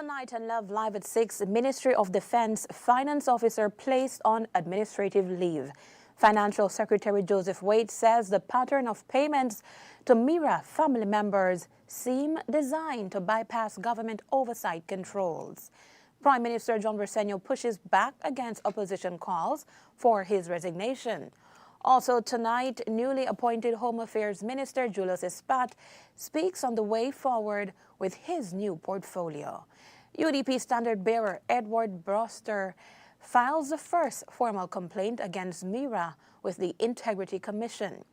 Tonight on Love Live at 6, Ministry of Defense Finance Officer placed on administrative leave. Financial Secretary Joseph Wade says the pattern of payments to MIRA family members seem designed to bypass government oversight controls. Prime Minister John Bersenio pushes back against opposition calls for his resignation. Also tonight, newly appointed Home Affairs Minister Julius Espat speaks on the way forward with his new portfolio. UDP standard-bearer Edward Broster files the first formal complaint against MIRA with the Integrity Commission.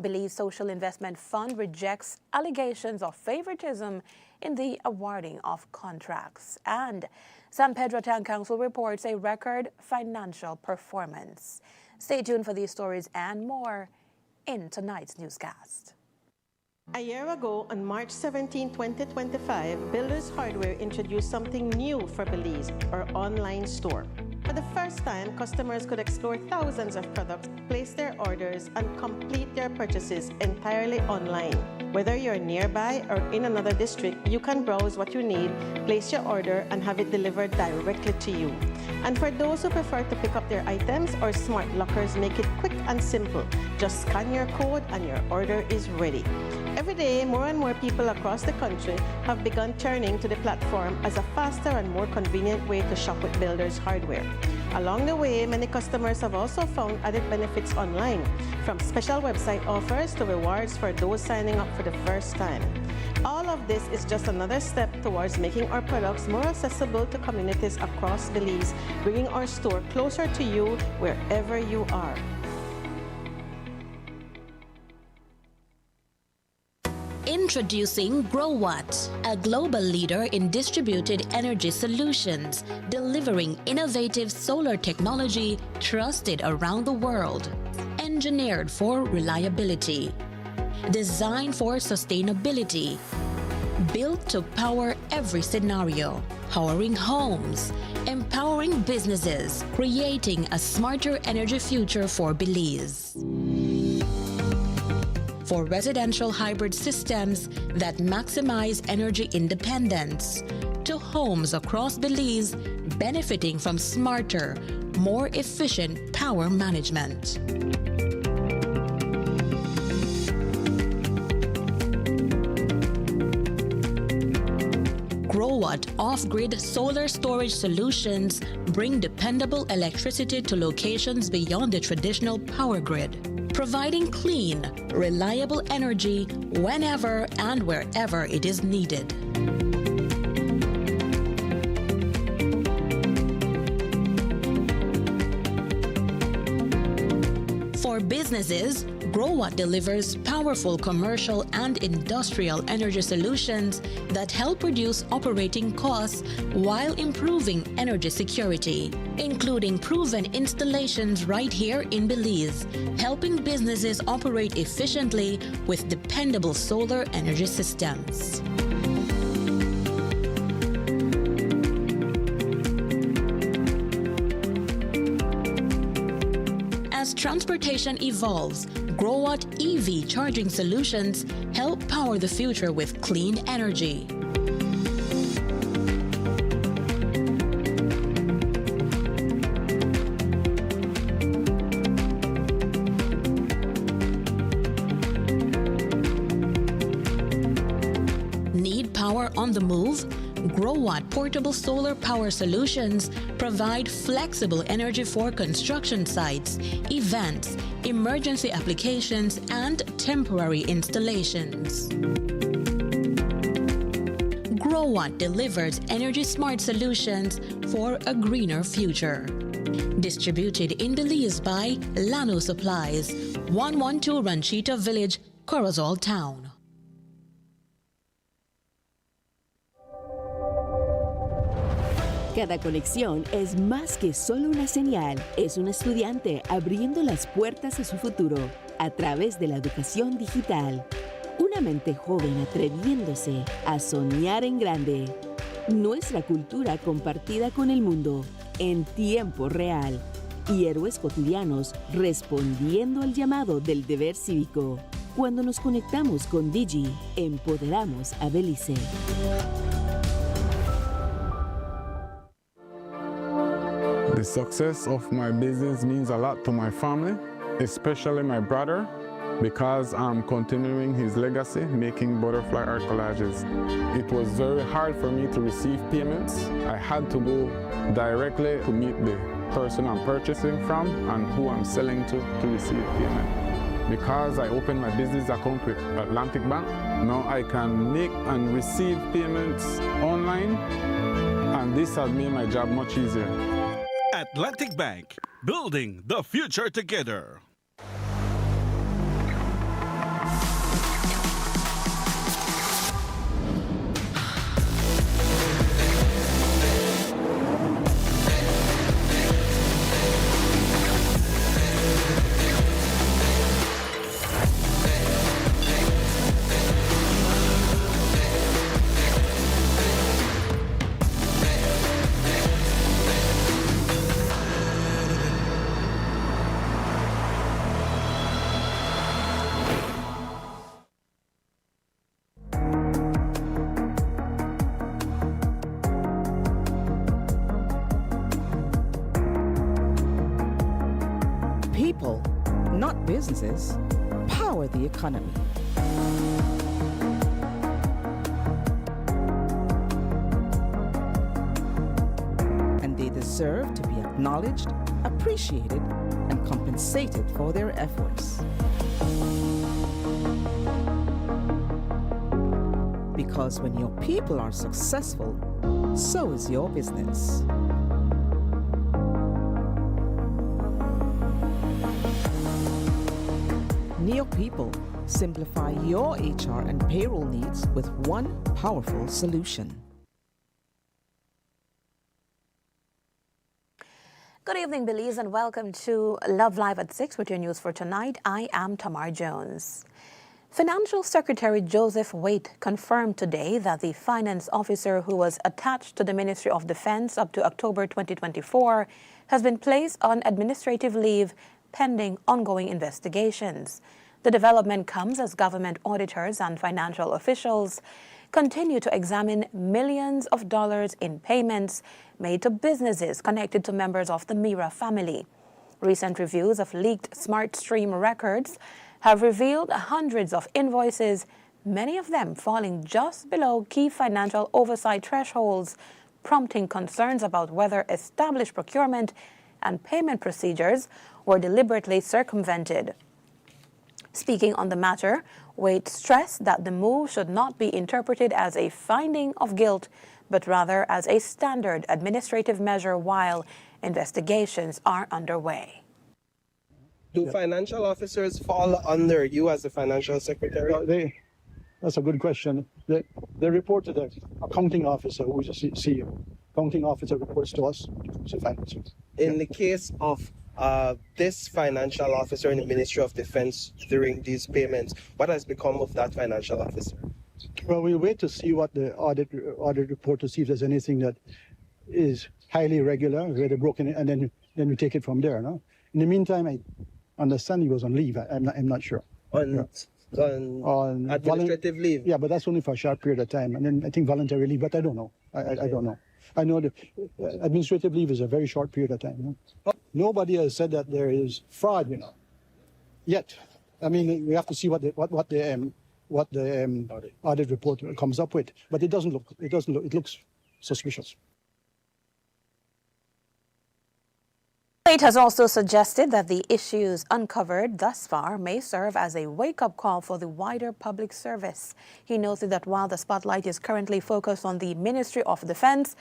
Belize Social Investment Fund rejects allegations of favoritism in the awarding of contracts. And San Pedro Town Council reports a record financial performance. Stay tuned for these stories and more in tonight's newscast. A year ago, on March 17, 2025, Builders Hardware introduced something new for Belize, our online store. For the first time, customers could explore thousands of products, place their orders, and complete their purchases entirely online. Whether you're nearby or in another district, you can browse what you need, place your order, and have it delivered directly to you. And for those who prefer to pick up their items, our smart lockers make it quick and simple. Just scan your code and your order is ready. Every day, more and more people across the country have begun turning to the platform as a faster and more convenient way to shop with Builders Hardware. Along the way, many customers have also found added benefits online, from special website offers to rewards for those signing up for the first time. All of this is just another step towards making our products more accessible to communities across Belize, bringing our store closer to you wherever you are. Introducing GrowWatt, a global leader in distributed energy solutions, delivering innovative solar technology trusted around the world. Engineered for reliability, designed for sustainability, built to power every scenario, powering homes, empowering businesses, creating a smarter energy future for Belize. For residential hybrid systems that maximize energy independence, to homes across Belize benefiting from smarter, more efficient power management. GrowWatt off-grid solar storage solutions bring dependable electricity to locations beyond the traditional power grid, providing clean, reliable energy whenever and wherever it is needed. For businesses, GrowWatt delivers powerful commercial and industrial energy solutions that help reduce operating costs while improving energy security, including proven installations right here in Belize, helping businesses operate efficiently with dependable solar energy systems. As transportation evolves, GrowWatt EV charging solutions help power the future with clean energy. Need power on the move? GrowWatt portable solar power solutions provide flexible energy for construction sites, events, emergency applications, and temporary installations. GrowWatt delivers energy-smart solutions for a greener future. Distributed in Belize by Llano Supplies, 112 Ranchita Village, Corozal Town. Cada conexión es más que solo una señal, es un estudiante abriendo las puertas a su futuro a través de la educación digital. Una mente joven atreviéndose a soñar en grande. Nuestra cultura compartida con el mundo en tiempo real. Y héroes cotidianos respondiendo al llamado del deber cívico. Cuando nos conectamos con Digi, empoderamos a Belice. The success of my business means a lot to my family, especially my brother, because I'm continuing his legacy, making butterfly art collages. It was very hard for me to receive payments. I had to go directly to meet the person I'm purchasing from and who I'm selling to receive payment. Because I opened my business account with Atlantic Bank, now I can make and receive payments online, and this has made my job much easier. Atlantic Bank, building the future together. People, not businesses, power the economy. And they deserve to be acknowledged, appreciated, and compensated for their efforts. Because when your people are successful, so is your business. Neo People, simplify your HR and payroll needs with one powerful solution. Good evening, Belize, and welcome to Love Live at 6 with your news for tonight. I am Tamar Jones. Financial Secretary Joseph Waite confirmed today that the finance officer who was attached to the Ministry of Defense up to October 2024 has been placed on administrative leave pending ongoing investigations. The development comes as government auditors and financial officials continue to examine millions of dollars in payments made to businesses connected to members of the Mira family. Recent reviews of leaked SmartStream records have revealed hundreds of invoices, many of them falling just below key financial oversight thresholds, prompting concerns about whether established procurement and payment procedures were deliberately circumvented. Speaking on the matter, Waite stressed that the move should not be interpreted as a finding of guilt, but rather as a standard administrative measure while investigations are underway. Do financial officers fall under you as the financial secretary? That's a good question. They report to the accounting officer, who is the CEO. Accounting officer reports to us, so finance. In the case of this financial officer in the Ministry of Defense during these payments, what has become of that financial officer? Well, we'll wait to see what the audit report to see if there's anything that is highly irregular, where they're broken, and then we take it from there. No? In the meantime, I understand he was on leave. I'm not sure. On administrative leave? Yeah, but that's only for a short period of time. And then I think voluntary leave, but I don't know. I don't know. I know that administrative leave is a very short period of time. You know? Nobody has said that there is fraud, yet. I mean, we have to see what the audit report comes up with. But it looks suspicious. Waite has also suggested that the issues uncovered thus far may serve as a wake-up call for the wider public service. He noted that while the spotlight is currently focused on the Ministry of Defense,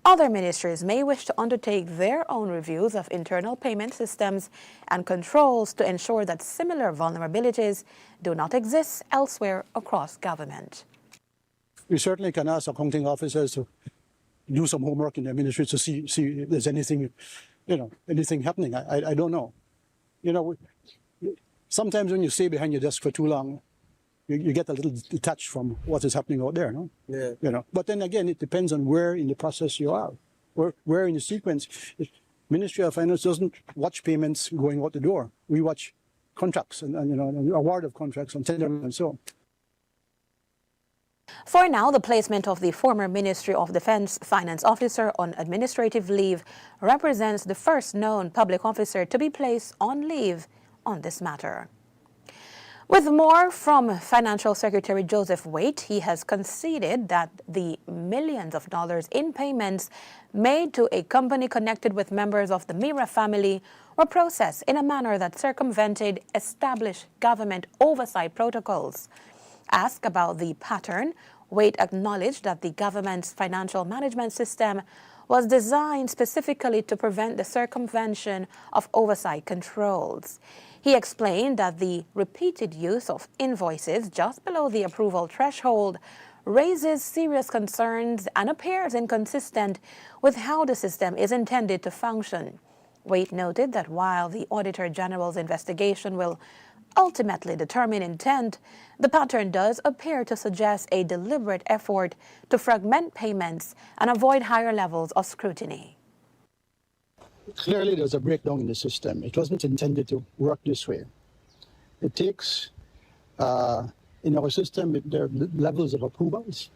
other ministries may wish to undertake their own reviews of internal payment systems and controls to ensure that similar vulnerabilities do not exist elsewhere across government. We certainly can ask accounting officers to do some homework in their ministry to see if there's anything happening. I don't know. Sometimes when you stay behind your desk for too long, you get a little detached from what is happening out there, no? Yeah. But then again, it depends on where in the process you are, where in the sequence. Ministry of Finance doesn't watch payments going out the door. We watch contracts and award of contracts and tender and so on. For now, the placement of the former Ministry of Defense finance officer on administrative leave represents the first known public officer to be placed on leave on this matter. With more from Financial Secretary Joseph Waite, he has conceded that the millions of dollars in payments made to a company connected with members of the Mira family were processed in a manner that circumvented established government oversight protocols. Asked about the pattern, Waite acknowledged that the government's financial management system was designed specifically to prevent the circumvention of oversight controls. He explained that the repeated use of invoices just below the approval threshold raises serious concerns and appears inconsistent with how the system is intended to function. Waite noted that while the Auditor General's investigation will ultimately determine intent, the pattern does appear to suggest a deliberate effort to fragment payments and avoid higher levels of scrutiny. Clearly, there's a breakdown in the system. It wasn't intended to work this way. It takes, in our system, there are levels of approvals,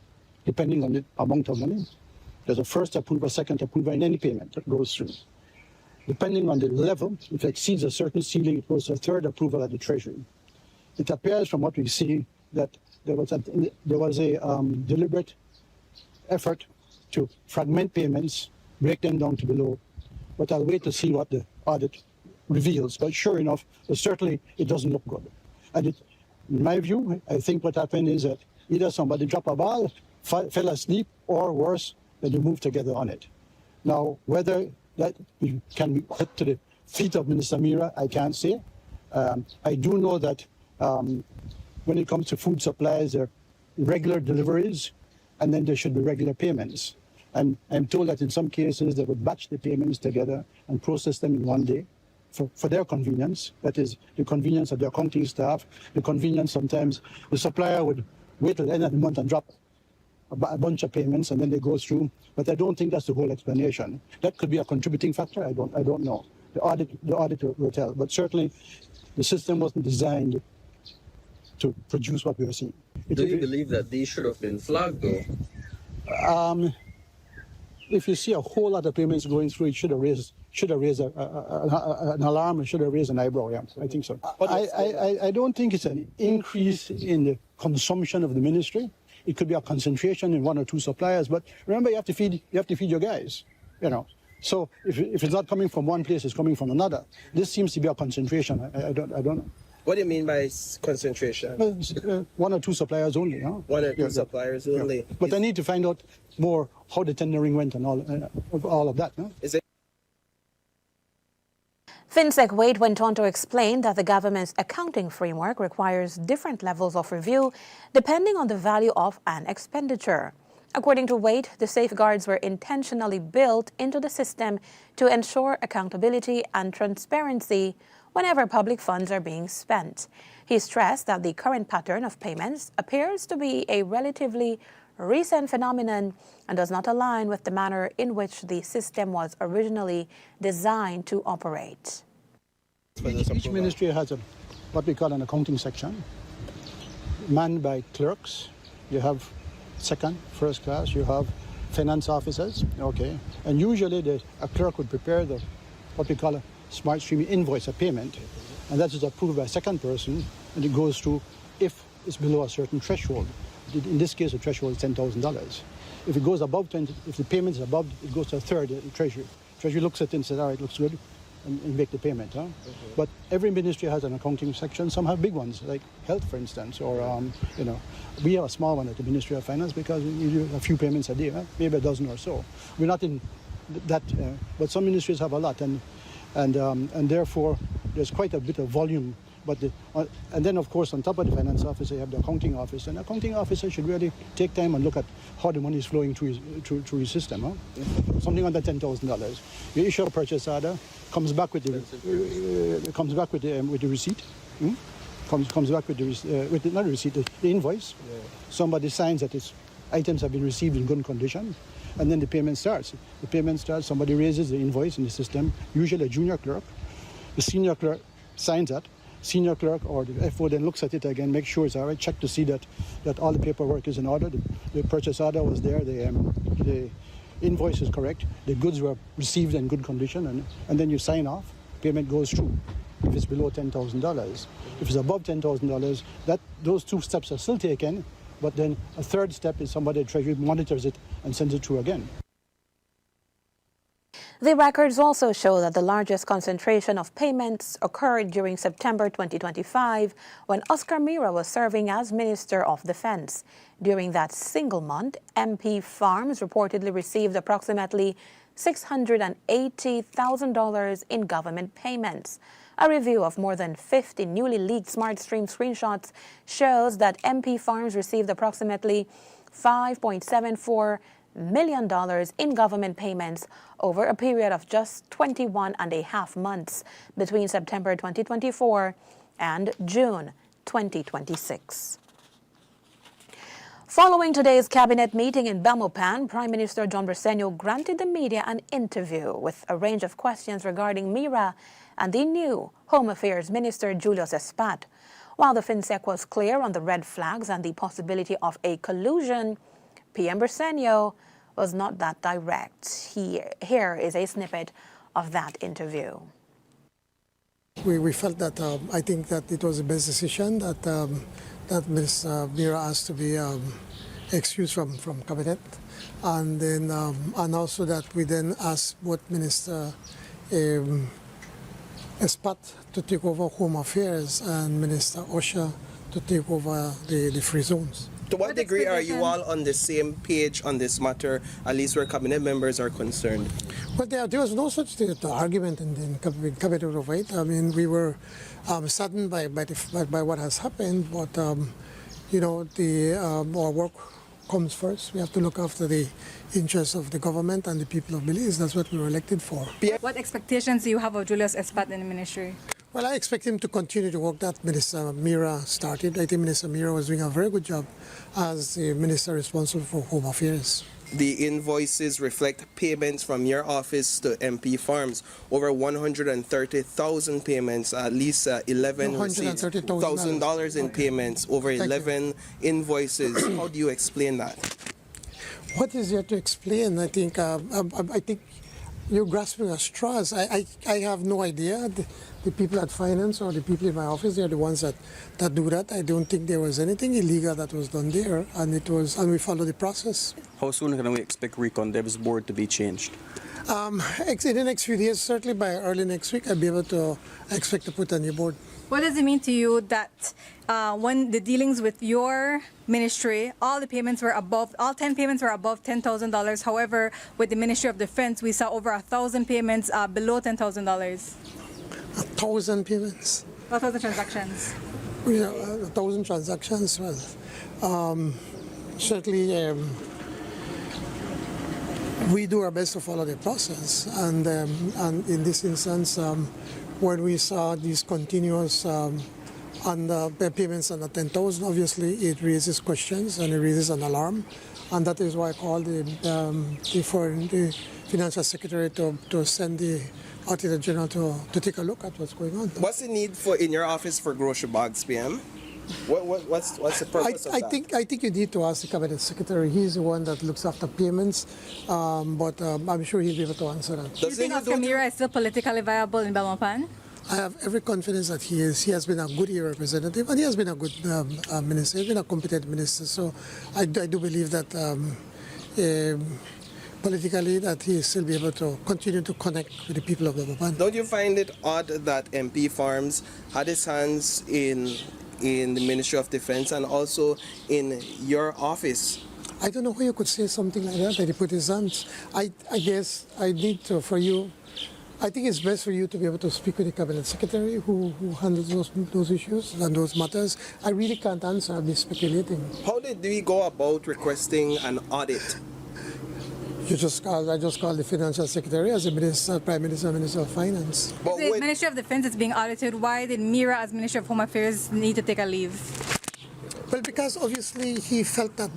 depending on the amount of money. There's a first approval, second approval in any payment that goes through. Depending on the level, if it exceeds a certain ceiling, it goes to a third approval at the Treasury. It appears from what we see that there was a deliberate effort to fragment payments, break them down to below. But I'll wait to see what the audit reveals. But sure enough, certainly it doesn't look good. And in my view, I think what happened is that either somebody dropped a ball, fell asleep, or worse, that they moved together on it. Now, whether that can be put to the feet of Minister Mira, I can't say. I do know that when it comes to food supplies, there are regular deliveries, and then there should be regular payments. And I'm told that in some cases they would batch the payments together and process them in one day for their convenience. That is the convenience of the accounting staff, the convenience sometimes the supplier would wait till the end of the month and drop a bunch of payments and then they go through. But I don't think that's the whole explanation. That could be a contributing factor. I don't know. The auditor will tell. But certainly the system wasn't designed to produce what we are seeing. Do you believe that these should have been flagged though? If you see a whole lot of payments going through, it should have raised an alarm, it should have raised an eyebrow. Yeah, I think so. I don't think it's an increase in the consumption of the ministry. It could be a concentration in one or two suppliers. But remember, you have to feed your guys. You know. So if it's not coming from one place, it's coming from another. This seems to be a concentration. I don't know. What do you mean by concentration? One or two suppliers only. Huh? One or two suppliers only. Yeah. But I need to find out more how the tendering went and all of that. No? Is it? FinSec Waite went on to explain that the government's accounting framework requires different levels of review depending on the value of an expenditure. According to Waite, the safeguards were intentionally built into the system to ensure accountability and transparency whenever public funds are being spent. He stressed that the current pattern of payments appears to be a relatively recent phenomenon and does not align with the manner in which the system was originally designed to operate. Each ministry has what we call an accounting section, manned by clerks. You have second, first class, you have finance officers, okay, and usually a clerk would prepare what we call a smart stream invoice, a payment, and that is approved by a second person, and it goes through if it's below a certain threshold. In this case, the threshold is $10,000. If it goes above 20, if the payment is above, it goes to a third, the Treasury. Treasury looks at it and says, all right, looks good, and make the payment. Huh? But every ministry has an accounting section. Some have big ones, like health, for instance, or, we have a small one at the Ministry of Finance because we do a few payments a day, maybe a dozen or so. We're not in that, but some ministries have a lot, and therefore there's quite a bit of volume. But and then, of course, on top of the finance officer, you have the accounting officer. And the accounting officer should really take time and look at how the money is flowing through his system. Huh? Something under $10,000. You issue a purchase order, comes back with the receipt. Comes back with the invoice. Yeah. Somebody signs that its items have been received in good condition, and then the payment starts. The payment starts. Somebody raises the invoice in the system. Usually a junior clerk. The senior clerk signs that, senior clerk or the FO then looks at it again, makes sure it's all right, check to see that all the paperwork is in order, the purchase order was there, the invoice is correct, the goods were received in good condition, and then you sign off, payment goes through. If it's below $10,000. If it's above $10,000, those two steps are still taken, but then a third step is somebody at Treasury monitors it and sends it through again. The records also show that the largest concentration of payments occurred during September 2025 when Oscar Mira was serving as Minister of Defense. During that single month, MP Farms reportedly received approximately $680,000 in government payments. A review of more than 50 newly leaked SmartStream screenshots shows that MP Farms received approximately $5.74 million in government payments over a period of just 21 and a half months between September 2024 and June 2026. Following today's cabinet meeting in Belmopan, Prime Minister John Briceño granted the media an interview with a range of questions regarding Mira and the new Home Affairs Minister Julius Espat. While the FinSec was clear on the red flags and the possibility of a collusion, PM Briceño was not that direct. Here is a snippet of that interview. We felt that I think that it was the best decision that Ms. Mira asked to be excused from cabinet, and then and also that we then asked both Minister Espat to take over Home Affairs and Minister Osha to take over the free zones. To what degree are you all on the same page on this matter, at least where cabinet members are concerned? Well, there was no such argument in cabinet of eight. I mean, we were saddened by what has happened, but you know, our work comes first. We have to look after the interests of the government and the people of Belize. That's what we were elected for. What expectations do you have of Julius Espat in the ministry? Well, I expect him to continue the work that Minister Mira started. I think Minister Mira was doing a very good job as the minister responsible for Home Affairs. The invoices reflect payments from your office to MP Farms. Over 130,000 payments, at least 11 receipts, $1,000 in payments, over 11 invoices. How do you explain that? What is there to explain? I think you're grasping at straws. I have no idea. The people at finance or the people in my office, they're the ones that do that. I don't think there was anything illegal that was done there, and we follow the process. How soon can we expect ReconDev's board to be changed? In the next few days, certainly by early next week, I'll be able to expect to put a new board. What does it mean to you that when the dealings with your ministry, all 10 payments were above $10,000. However, with the Ministry of Defense, we saw over 1,000 payments below $10,000. 1,000 payments? 1,000 transactions. 1,000 transactions. Well, certainly we do our best to follow the process, and in this instance, when we saw these continuous payments under 10,000, obviously it raises questions and it raises an alarm, and that is why I called the Financial Secretary to send the Auditor General to take a look at what's going on. What's the need in your office for grocery bags, PM? What's the purpose of that? I think you need to ask the Cabinet Secretary. He's the one that looks after payments, but I'm sure he'll be able to answer that. Do you think Oscar Mira is still politically viable in Belmopan? I have every confidence that he is. He has been a good representative, and he has been a good minister. He's been a competent minister. So I do believe that politically that he will still be able to continue to connect with the people of Belmopan. Don't you find it odd that MP Farms had his hands in the Ministry of Defense and also in your office? I don't know how you could say something like that he put his hands. I guess I need to, for you, I think it's best for you to be able to speak with the Cabinet Secretary who handles those issues and those matters. I really can't answer. I'll be speculating. How did we go about requesting an audit? I just called the Financial Secretary as the Prime Minister, Minister of Finance. But the Ministry of Defense is being audited. Why did Mira, as Minister of Home Affairs, need to take a leave? Well, because obviously he felt that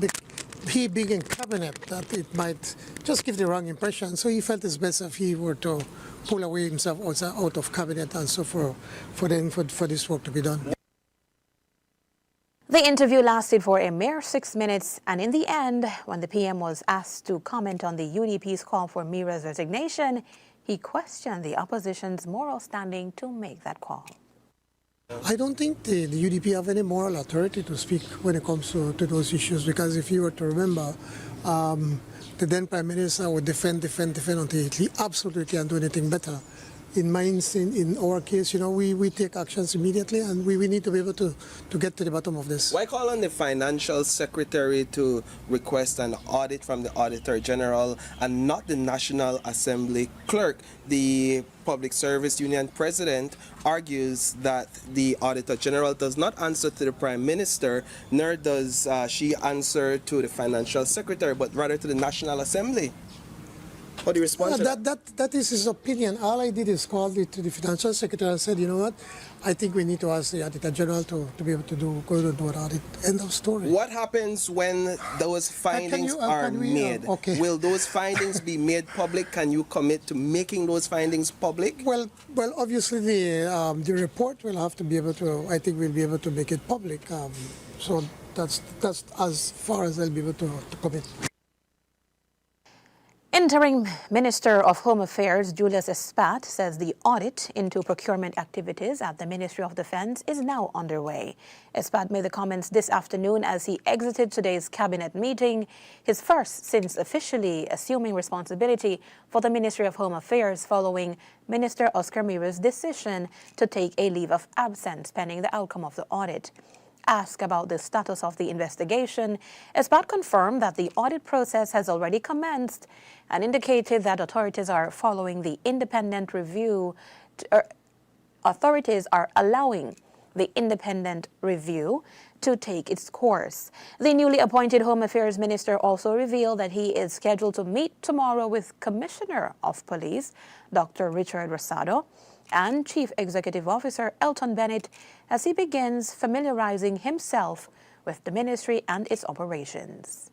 he being in cabinet, that it might just give the wrong impression. So he felt it's best if he were to pull away himself also out of cabinet and so for this work to be done. The interview lasted for a mere 6 minutes, and in the end, when the PM was asked to comment on the UDP's call for Mira's resignation, he questioned the opposition's moral standing to make that call. I don't think the UDP have any moral authority to speak when it comes to those issues, because if you were to remember, the then Prime Minister would defend until he absolutely can't do anything better. In our case, we take actions immediately, and we need to be able to get to the bottom of this. Why call on the Financial Secretary to request an audit from the Auditor General and not the National Assembly Clerk? The Public Service Union President argues that the Auditor General does not answer to the Prime Minister, nor does she answer to the Financial Secretary, but rather to the National Assembly. How do you respond to that? That is his opinion. All I did is call to the Financial Secretary and said, you know what, I think we need to ask the Auditor General to be able to go and do an audit. End of story. What happens when those findings are made? Okay. Will those findings be made public? Can you commit to making those findings public? Well, obviously the report will have to be able to, I think we'll be able to make it public. So that's as far as I'll be able to commit. Interim Minister of Home Affairs Julius Espat says the audit into procurement activities at the Ministry of Defense is now underway. Espat made the comments this afternoon as he exited today's cabinet meeting, his first since officially assuming responsibility for the Ministry of Home Affairs following Minister Oscar Mira's decision to take a leave of absence pending the outcome of the audit. Asked about the status of the investigation, Espat confirmed that the audit process has already commenced and indicated that authorities are following the independent review. Authorities are allowing the independent review to take its course. The newly appointed Home Affairs Minister also revealed that he is scheduled to meet tomorrow with Commissioner of Police, Dr. Richard Rosado, and Chief Executive Officer Elton Bennett as he begins familiarizing himself with the ministry and its operations.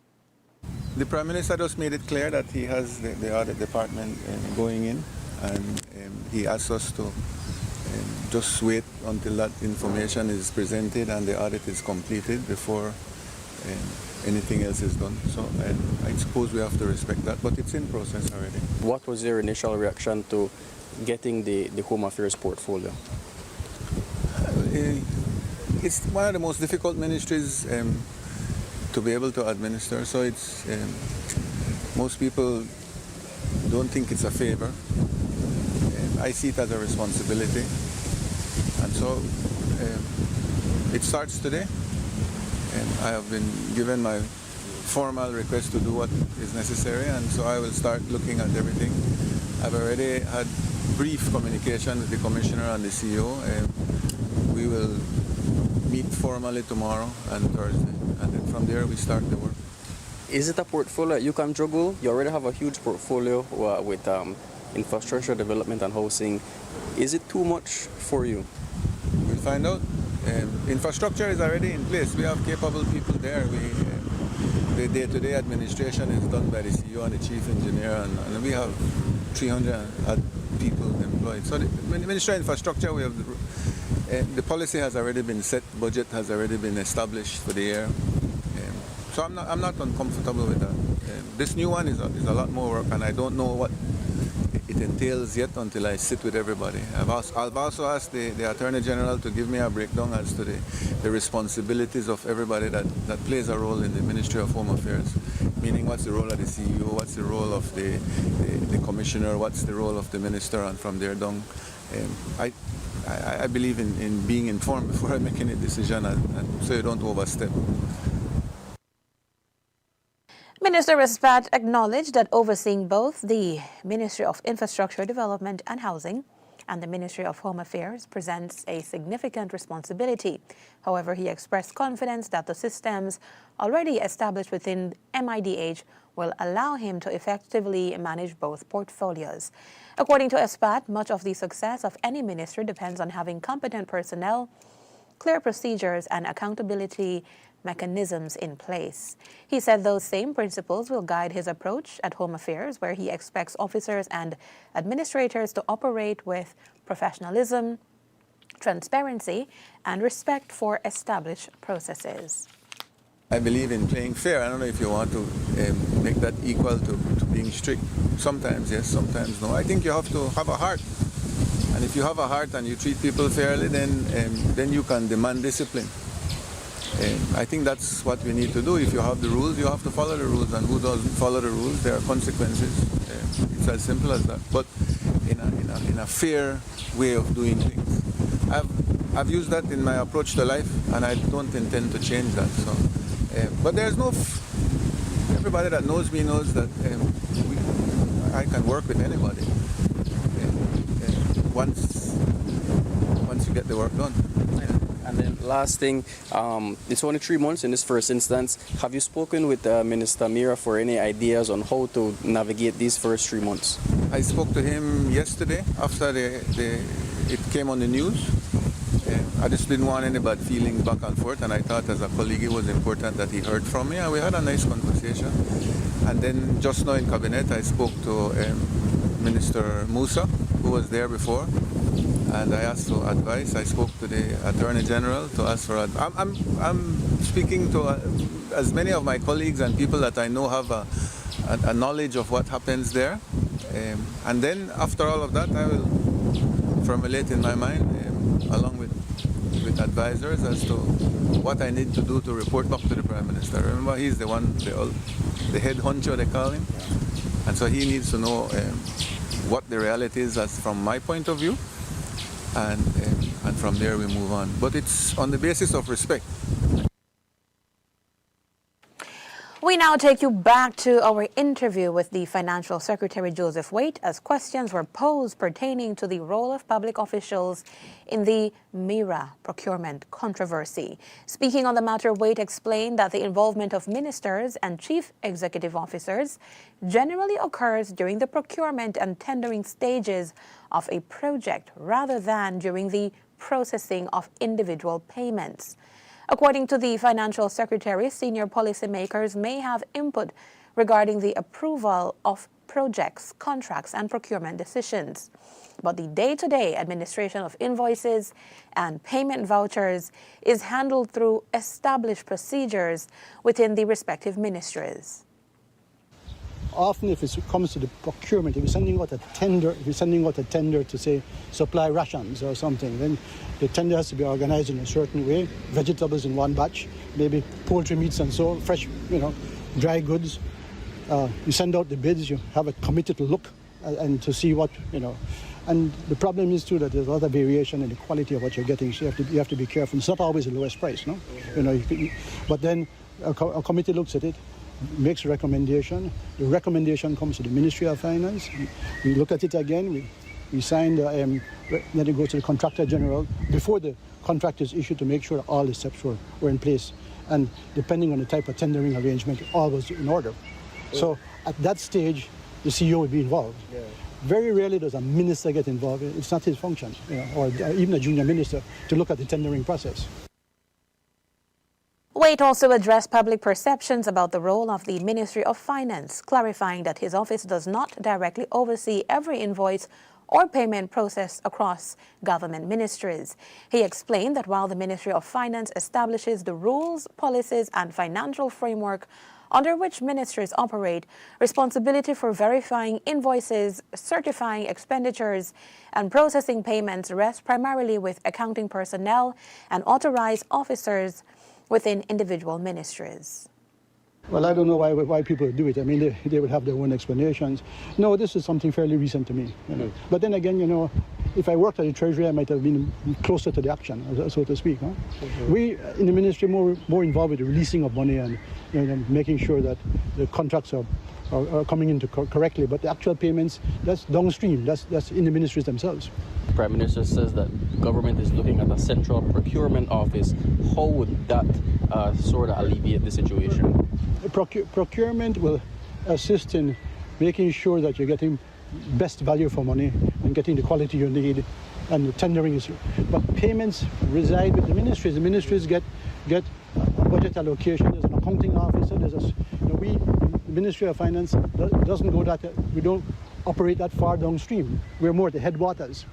The Prime Minister just made it clear that he has the audit department going in, and he asked us to just wait until that information is presented and the audit is completed before anything else is done. So I suppose we have to respect that, but it's in process already. What was your initial reaction to getting the Home Affairs portfolio? It's one of the most difficult ministries to be able to administer, so it's most people don't think it's a favor. I see it as a responsibility, and so it starts today, and I have been given my formal request to do what is necessary, and so I will start looking at everything. I've already had brief communication with the Commissioner and the CEO. We will meet formally tomorrow and Thursday, and then from there we start the work. Is it a portfolio you can juggle? You already have a huge portfolio with infrastructure development and housing. Is it too much for you? We'll find out. Infrastructure is already in place. We have capable people there. The day-to-day administration is done by the CEO and the chief engineer, and we have 300 people employed. So the Ministry of Infrastructure, we have the policy has already been set, budget has already been established for the year. So I'm not uncomfortable with that. This new one is a lot more work, and I don't know what it entails yet until I sit with everybody. I've also asked the Attorney General to give me a breakdown as to the responsibilities of everybody that plays a role in the Ministry of Home Affairs, meaning what's the role of the CEO, what's the role of the Commissioner, what's the role of the Minister, and from there down. I believe in being informed before I make any decision, and so you don't overstep. Minister Espat acknowledged that overseeing both the Ministry of Infrastructure Development and Housing and the Ministry of Home Affairs presents a significant responsibility. However, he expressed confidence that the systems already established within MIDH will allow him to effectively manage both portfolios. According to Espat, much of the success of any ministry depends on having competent personnel, clear procedures, and accountability mechanisms in place. He said those same principles will guide his approach at Home Affairs, where he expects officers and administrators to operate with professionalism, transparency, and respect for established processes. I believe in playing fair. I don't know if you want to make that equal to being strict. Sometimes yes, sometimes no. I think you have to have a heart. And if you have a heart and you treat people fairly, then you can demand discipline. I think that's what we need to do. If you have the rules, you have to follow the rules. And who doesn't follow the rules, there are consequences. It's as simple as that. But in a fair way of doing things. I've used that in my approach to life, and I don't intend to change that. So, but there's no. Everybody that knows me knows that I can work with anybody. Once you get the work done. And then last thing, it's only 3 months in this first instance. Have you spoken with Minister Mira for any ideas on how to navigate these first 3 months? I spoke to him yesterday after it came on the news. I just didn't want any bad feelings back and forth, and I thought as a colleague it was important that he heard from me, and we had a nice conversation. And then just now in Cabinet I spoke to Minister Musa, who was there before, and I asked for advice. I spoke to the Attorney General to ask for advice. I'm speaking to as many of my colleagues and people that I know have a knowledge of what happens there. And then after all of that, I will formulate in my mind, along with advisors, as to what I need to do to report back to the Prime Minister. Remember, he's the one, the head honcho, they call him. And so he needs to know what the reality is as from my point of view, and from there we move on. But it's on the basis of respect. We now take you back to our interview with the Financial Secretary Joseph Waite as questions were posed pertaining to the role of public officials in the MIRA procurement controversy. Speaking on the matter, Waite explained that the involvement of ministers and chief executive officers generally occurs during the procurement and tendering stages of a project rather than during the processing of individual payments. According to the Financial Secretary, senior policymakers may have input regarding the approval of projects, contracts, and procurement decisions. But the day-to-day administration of invoices and payment vouchers is handled through established procedures within the respective ministries. Often if it comes to the procurement, if you're sending out a tender to, say, supply rations or something, then the tender has to be organized in a certain way. Vegetables in one batch, maybe poultry meats and so on, fresh, dry goods. You send out the bids, you have a committee to look and to see what, And the problem is, too, that there's a lot of variation in the quality of what you're getting, so you have to be careful. It's not always the lowest price, no? But then a committee looks at it, makes a recommendation. The recommendation comes to the Ministry of Finance. We look at it again. We sign then it goes to the Contractor General before the contract is issued to make sure all the steps were in place. And depending on the type of tendering arrangement, all was in order. So at that stage, the CEO would be involved. Yeah. Very rarely does a minister get involved. It's not his function, or even a junior minister, to look at the tendering process. Waite also addressed public perceptions about the role of the Ministry of Finance, clarifying that his office does not directly oversee every invoice or payment process across government ministries. He explained that while the Ministry of Finance establishes the rules, policies, and financial framework under which ministries operate, responsibility for verifying invoices, certifying expenditures, and processing payments rests primarily with accounting personnel and authorized officers within individual ministries. Well, I don't know why people do it. I mean, they would have their own explanations. No, this is something fairly recent to me. But then again, if I worked at the Treasury, I might have been closer to the action, so to speak. Huh? We, in the ministry, more involved with the releasing of money and making sure that the contracts are coming into correctly. But the actual payments, that's downstream. That's in the ministries themselves. The Prime Minister says that government is looking at a central procurement office. How would that sort of alleviate the situation? Procurement will assist in making sure that you're getting best value for money and getting the quality you need, and the tendering is. But payments reside with the ministries. The ministries get budget allocation, there's an accounting officer, there's a, the Ministry of Finance doesn't go that, we don't operate that far downstream. We're more at the headwaters.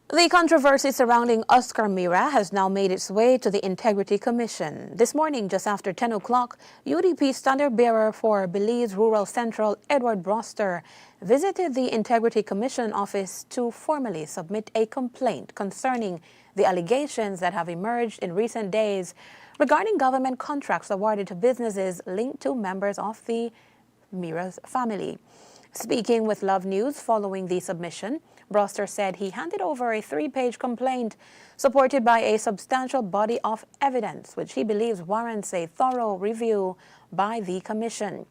The controversy surrounding Oscar Mira has now made its way to the Integrity Commission. This morning, just after 10 o'clock, UDP standard-bearer for Belize Rural Central, Edward Broster, visited the Integrity Commission office to formally submit a complaint concerning the allegations that have emerged in recent days regarding government contracts awarded to businesses linked to members of the Mira's family. Speaking with Love News following the submission, Broster said he handed over a 3-page complaint supported by a substantial body of evidence, which he believes warrants a thorough review by the Commission.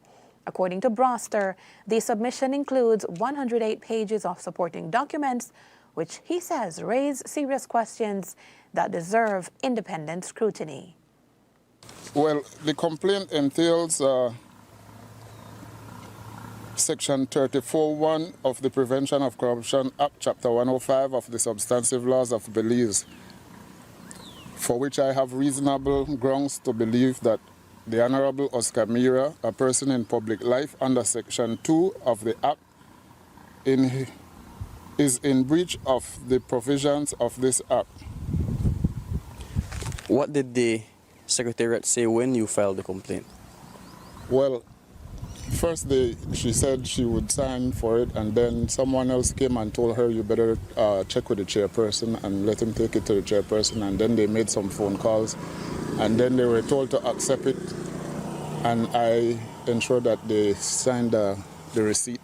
According to Broster, the submission includes 108 pages of supporting documents, which he says raise serious questions that deserve independent scrutiny. Well, the complaint entails Section 34.1 of the Prevention of Corruption Act, Chapter 105 of the Substantive Laws of Belize, for which I have reasonable grounds to believe that the Honorable Oscar Mira, a person in public life under Section 2 of the Act, is in breach of the provisions of this Act. What did the Secretariat say when you filed the complaint? Well, first she said she would sign for it, and then someone else came and told her you better check with the chairperson and let him take it to the chairperson, and then they made some phone calls, and then they were told to accept it, and I ensured that they signed the receipt,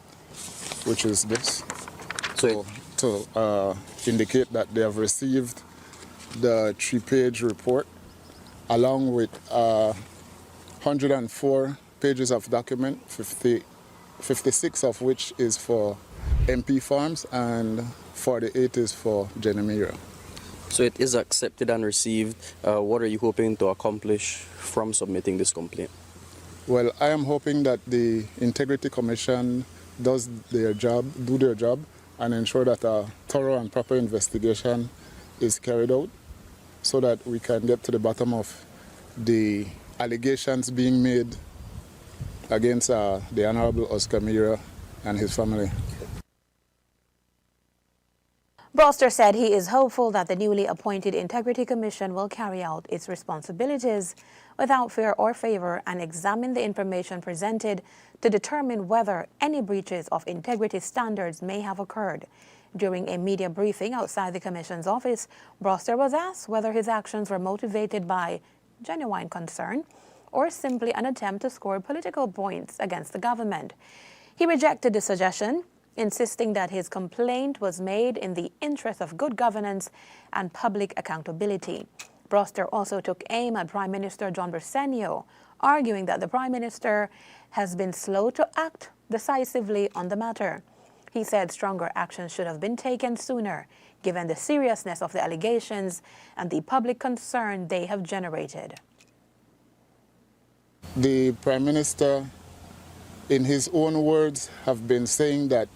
which is this, so to indicate that they have received the 3-page report along with 104 pages of document, 56 of which is for MP Farms and 48 is for Jenny Mira. So it is accepted and received. What are you hoping to accomplish from submitting this complaint? Well, I am hoping that the Integrity Commission do their job, and ensure that a thorough and proper investigation is carried out so that we can get to the bottom of the allegations being made against the Honorable Oscar Mira and his family. Broster said he is hopeful that the newly appointed Integrity Commission will carry out its responsibilities without fear or favor and examine the information presented to determine whether any breaches of integrity standards may have occurred. During a media briefing outside the Commission's office, Broster was asked whether his actions were motivated by genuine concern or simply an attempt to score political points against the government. He rejected the suggestion, insisting that his complaint was made in the interest of good governance and public accountability. Broster also took aim at Prime Minister John Bersenio, arguing that the Prime Minister has been slow to act decisively on the matter. He said stronger action should have been taken sooner, given the seriousness of the allegations and the public concern they have generated. The Prime Minister, in his own words, have been saying that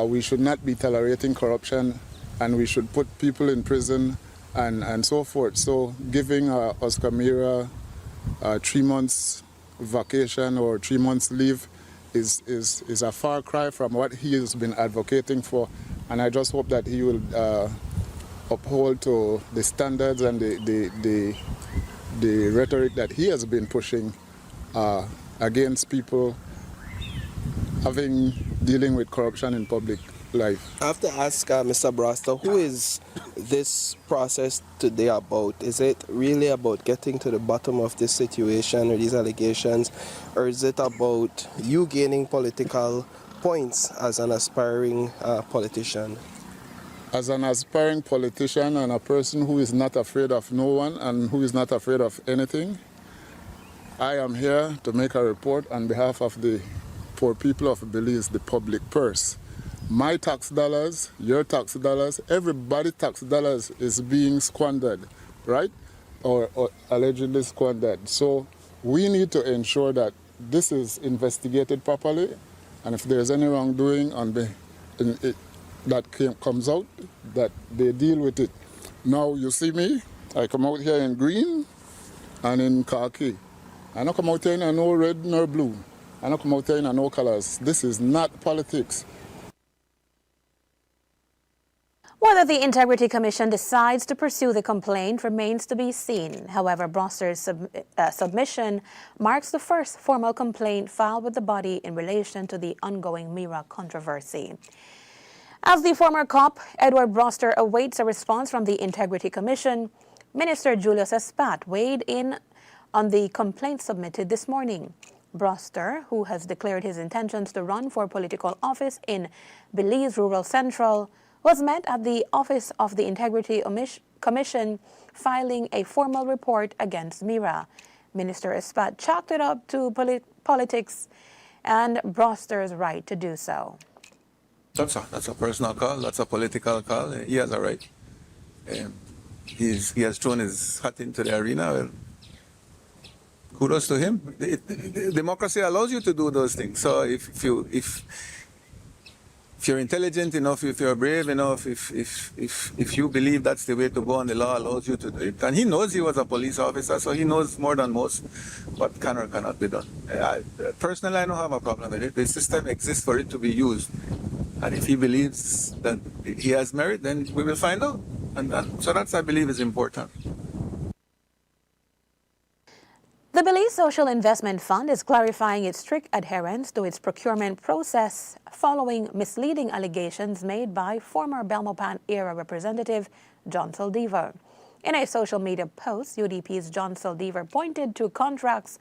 we should not be tolerating corruption and we should put people in prison and so forth. So giving Oscar Mira 3 months vacation or 3 months leave is a far cry from what he has been advocating for. And I just hope that he will uphold to the standards and the rhetoric that he has been pushing against people dealing with corruption in public life. I have to ask Mr. Broster, who is this process today about? Is it really about getting to the bottom of this situation or these allegations, or is it about you gaining political points as an aspiring politician? As an aspiring politician and a person who is not afraid of no one and who is not afraid of anything, I am here to make a report on behalf of the poor people of Belize, the public purse. My tax dollars, your tax dollars, everybody's tax dollars is being squandered, right? Or allegedly squandered. So we need to ensure that this is investigated properly, and if there's any wrongdoing that comes out, that they deal with it. Now, you see me, I come out here in green and in khaki. I don't come out here in no red nor blue. I don't come out here in no colors. This is not politics. Whether the Integrity Commission decides to pursue the complaint remains to be seen. However, Broster's submission marks the first formal complaint filed with the body in relation to the ongoing MIRA controversy. As the former cop, Edward Broster, awaits a response from the Integrity Commission, Minister Julius Espat weighed in on the complaint submitted this morning. Broster, who has declared his intentions to run for political office in Belize Rural Central, was met at the office of the Integrity Commission filing a formal report against MIRA. Minister Espat chalked it up to politics and Broster's right to do so. That's a personal call. That's a political call. He has a right. He has thrown his hat into the arena. Well, kudos to him. Democracy allows you to do those things. So if you're intelligent enough, if you're brave enough, if you believe that's the way to go and the law allows you to do it, and he knows he was a police officer, so he knows more than most what can or cannot be done. Personally, I don't have a problem with it. The system exists for it to be used. And if he believes that he has merit, then we will find out. So that's, I believe, is important. The Belize Social Investment Fund is clarifying its strict adherence to its procurement process following misleading allegations made by former Belmopan-era Representative John Saldivar. In a social media post, UDP's John Saldivar pointed to contracts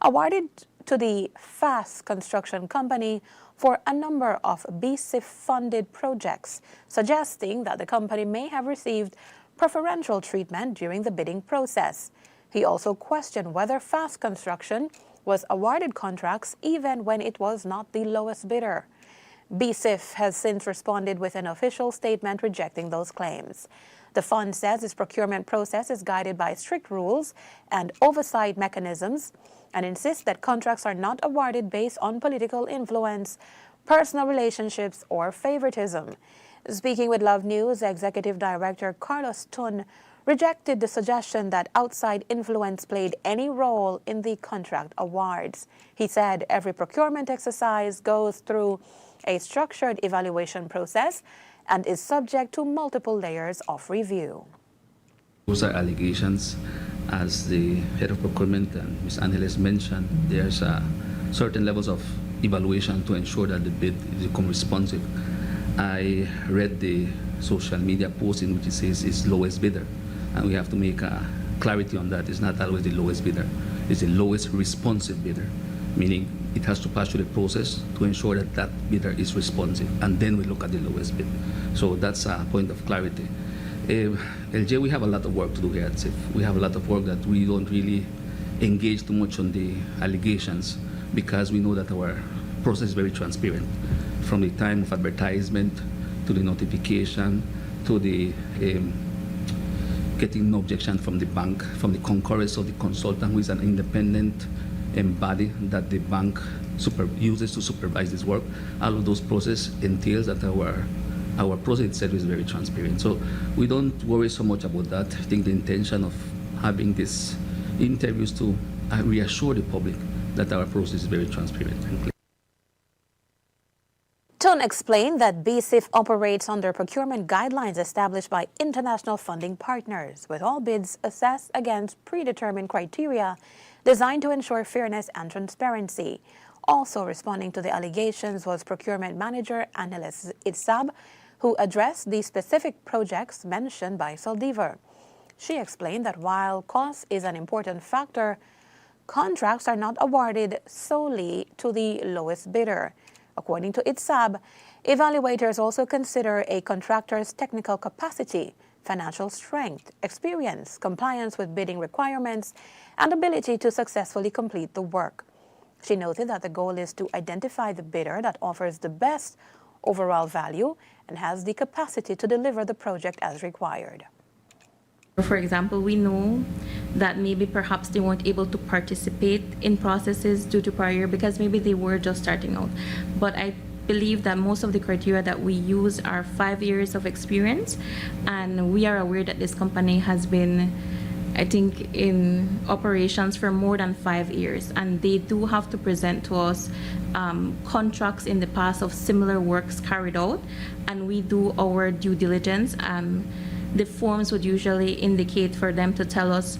awarded to the FAST Construction Company for a number of BSIF-funded projects, suggesting that the company may have received preferential treatment during the bidding process. He also questioned whether FAST Construction was awarded contracts even when it was not the lowest bidder. BSIF has since responded with an official statement rejecting those claims. The fund says its procurement process is guided by strict rules and oversight mechanisms and insists that contracts are not awarded based on political influence, personal relationships, or favoritism. Speaking with Love News, Executive Director Carlos Tun rejected the suggestion that outside influence played any role in the contract awards. He said every procurement exercise goes through a structured evaluation process and is subject to multiple layers of review. Those are allegations. As the head of procurement and Ms. Angeles mentioned, there's certain levels of evaluation to ensure that the bid becomes responsive. I read the social media post in which it says it's lowest bidder, and we have to make clarity on that. It's not always the lowest bidder. It's the lowest responsive bidder, meaning it has to pass through the process to ensure that that bidder is responsive, and then we look at the lowest bid. So that's a point of clarity. LJ, we have a lot of work to do here at SIF. We have a lot of work that we don't really engage too much on the allegations because we know that our process is very transparent. From the time of advertisement to the notification to the getting no objection from the bank, from the concurrence of the consultant who is an independent body that the bank uses to supervise this work. All of those process entails that our process itself is very transparent. So we don't worry so much about that. I think the intention of having these interviews to reassure the public that our process is very transparent and clear. Tun explained that BSIF operates under procurement guidelines established by international funding partners, with all bids assessed against predetermined criteria designed to ensure fairness and transparency. Also responding to the allegations was procurement manager Angeles Itzab, who addressed the specific projects mentioned by Saldivar. She explained that while cost is an important factor, contracts are not awarded solely to the lowest bidder. According to Itzab, evaluators also consider a contractor's technical capacity, financial strength, experience, compliance with bidding requirements, and ability to successfully complete the work. She noted that the goal is to identify the bidder that offers the best overall value and has the capacity to deliver the project as required. For example, we know that maybe perhaps they weren't able to participate in processes due to prior because maybe they were just starting out. But I believe that most of the criteria that we use are 5 years of experience, and we are aware that this company has been, I think, in operations for more than 5 years, and they do have to present to us contracts in the past of similar works carried out, and we do our due diligence. The forms would usually indicate for them to tell us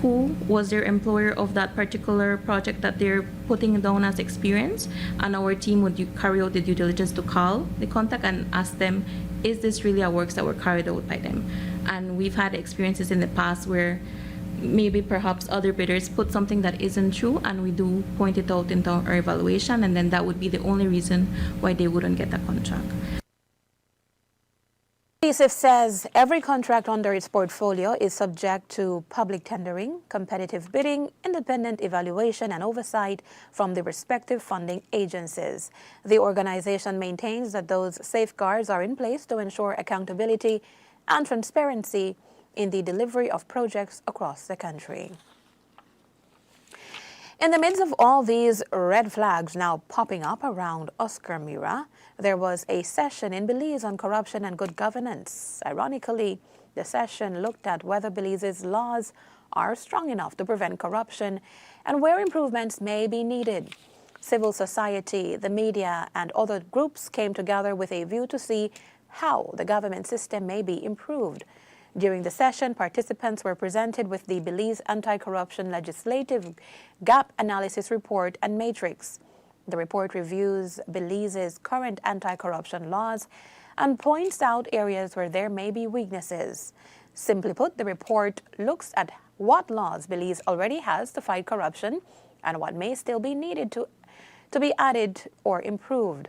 who was their employer of that particular project that they're putting down as experience, and our team would carry out the due diligence to call the contact and ask them, is this really a works that were carried out by them? And we've had experiences in the past where maybe perhaps other bidders put something that isn't true, and we do point it out in our evaluation, and then that would be the only reason why they wouldn't get a contract. CSIF says every contract under its portfolio is subject to public tendering, competitive bidding, independent evaluation and oversight from the respective funding agencies. The organization maintains that those safeguards are in place to ensure accountability and transparency in the delivery of projects across the country. In the midst of all these red flags now popping up around Oscar Mira, there was a session in Belize on corruption and good governance. Ironically, the session looked at whether Belize's laws are strong enough to prevent corruption and where improvements may be needed. Civil society, the media, and other groups came together with a view to see how the government system may be improved. During the session, participants were presented with the Belize Anti-Corruption Legislative Gap Analysis Report and Matrix. The report reviews Belize's current anti-corruption laws and points out areas where there may be weaknesses. Simply put, the report looks at what laws Belize already has to fight corruption and what may still be needed to be added or improved.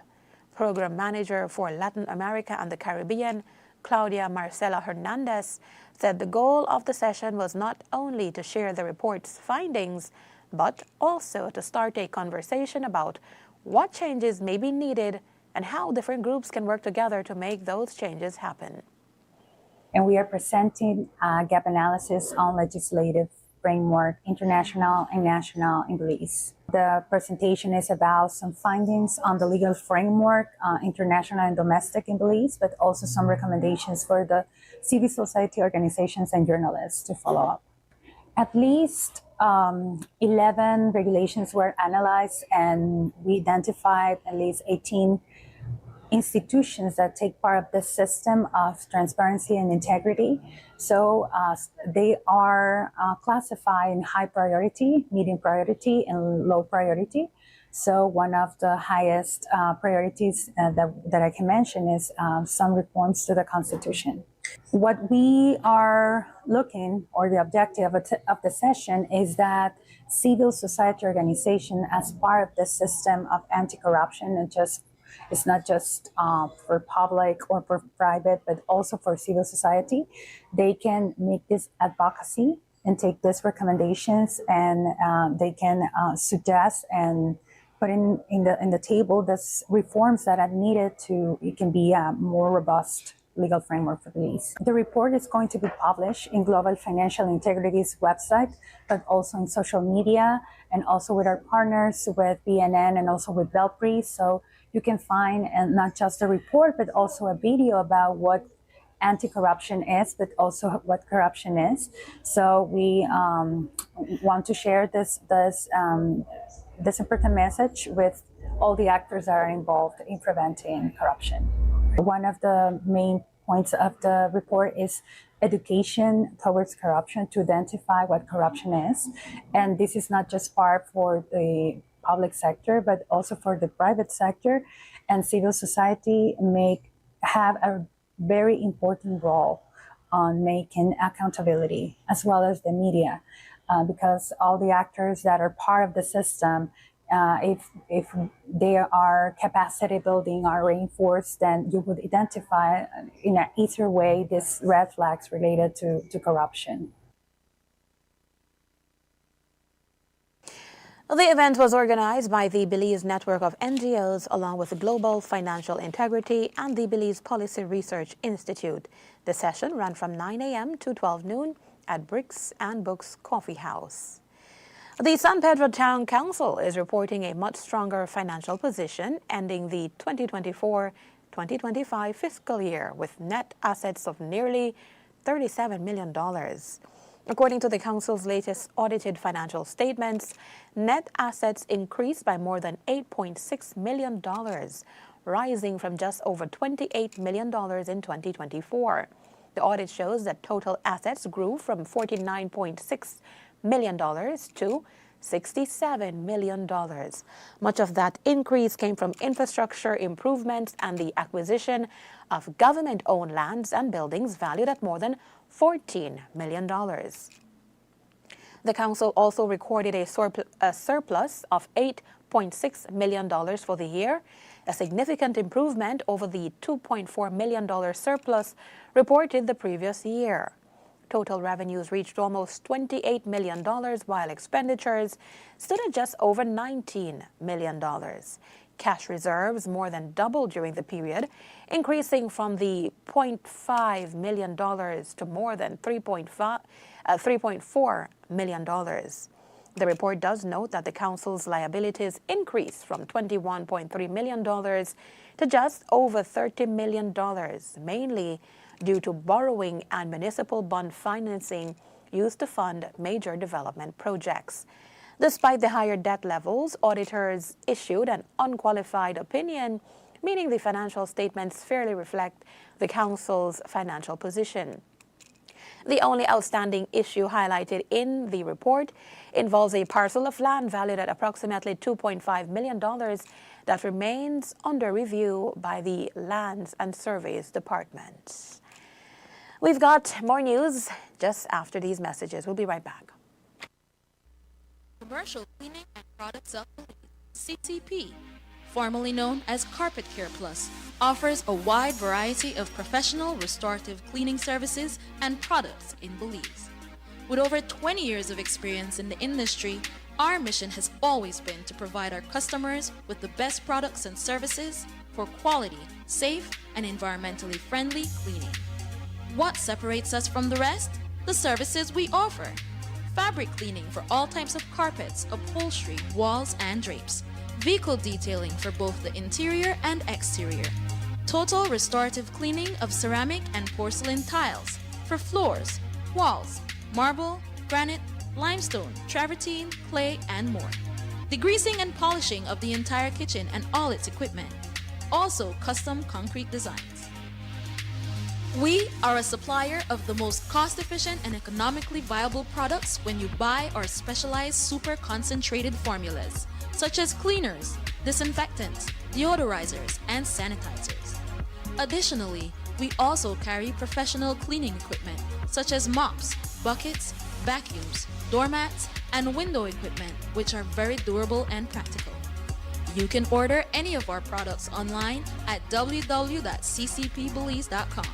Program Manager for Latin America and the Caribbean, Claudia Marcela Hernandez, said the goal of the session was not only to share the report's findings, but also to start a conversation about what changes may be needed and how different groups can work together to make those changes happen. And we are presenting a gap analysis on legislative framework, international and national in Belize. The presentation is about some findings on the legal framework, international and domestic in Belize, but also some recommendations for the civil society organizations and journalists to follow up. At least 11 regulations were analyzed, and we identified at least 18 institutions that take part of this system of transparency and integrity. So they are classified in high priority, medium priority, and low priority. So one of the highest priorities that I can mention is some reforms to the Constitution. What we are looking, or the objective of the session, is that civil society organization, as part of the system of anti-corruption, and it's not just for public or for private, but also for civil society, they can make this advocacy and take these recommendations, and they can suggest and put in the table the reforms that are needed to it can be a more robust legal framework for Belize. The report is going to be published in Global Financial Integrity's website, but also in social media, and also with our partners, with BNN and also with Belpre. So you can find not just the report, but also a video about what anti-corruption is, but also what corruption is. So we want to share this important message with all the actors that are involved in preventing corruption. One of the main points of the report is education towards corruption, to identify what corruption is. And this is not just part for the public sector, but also for the private sector. And civil society have a very important role on making accountability, as well as the media, because all the actors that are part of the system, if they are capacity building or reinforced, then you would identify in an easier way these red flags related to corruption. The event was organized by the Belize Network of NGOs, along with Global Financial Integrity and the Belize Policy Research Institute. The session ran from 9 a.m. to 12 noon at Bricks and Books Coffee House. The San Pedro Town Council is reporting a much stronger financial position, ending the 2024-2025 fiscal year with net assets of nearly $37 million. According to the council's latest audited financial statements, net assets increased by more than $8.6 million, rising from just over $28 million in 2024. The audit shows that total assets grew from $49.6 million to $67 million. Much of that increase came from infrastructure improvements and the acquisition of government-owned lands and buildings valued at more than $14 million. The council also recorded a surplus of $8.6 million for the year, a significant improvement over the $2.4 million surplus reported the previous year. Total revenues reached almost $28 million, while expenditures stood at just over $19 million. Cash reserves more than doubled during the period, increasing from the $0.5 million to more than $3.4 million. The report does note that the council's liabilities increased from $21.3 million to just over $30 million, mainly due to borrowing and municipal bond financing used to fund major development projects. Despite the higher debt levels, auditors issued an unqualified opinion, meaning the financial statements fairly reflect the council's financial position. The only outstanding issue highlighted in the report involves a parcel of land valued at approximately $2.5 million that remains under review by the Lands and Surveys Department. We've got more news just after these messages. We'll be right back. Commercial Cleaning and Products of Belize, CCP, formerly known as Carpet Care Plus, offers a wide variety of professional restorative cleaning services and products in Belize. With over 20 years of experience in the industry, our mission has always been to provide our customers with the best products and services for quality, safe, and environmentally friendly cleaning. What separates us from the rest? The services we offer. Fabric cleaning for all types of carpets, upholstery, walls, and drapes. Vehicle detailing for both the interior and exterior. Total restorative cleaning of ceramic and porcelain tiles for floors, walls, marble, granite, limestone, travertine, clay, and more. Degreasing and polishing of the entire kitchen and all its equipment. Also custom concrete designs. We are a supplier of the most cost-efficient and economically viable products when you buy our specialized super concentrated formulas, such as cleaners, disinfectants, deodorizers, and sanitizers. Additionally, we also carry professional cleaning equipment, such as mops, buckets, vacuums, doormats, and window equipment, which are very durable and practical. You can order any of our products online at www.ccpbelize.com.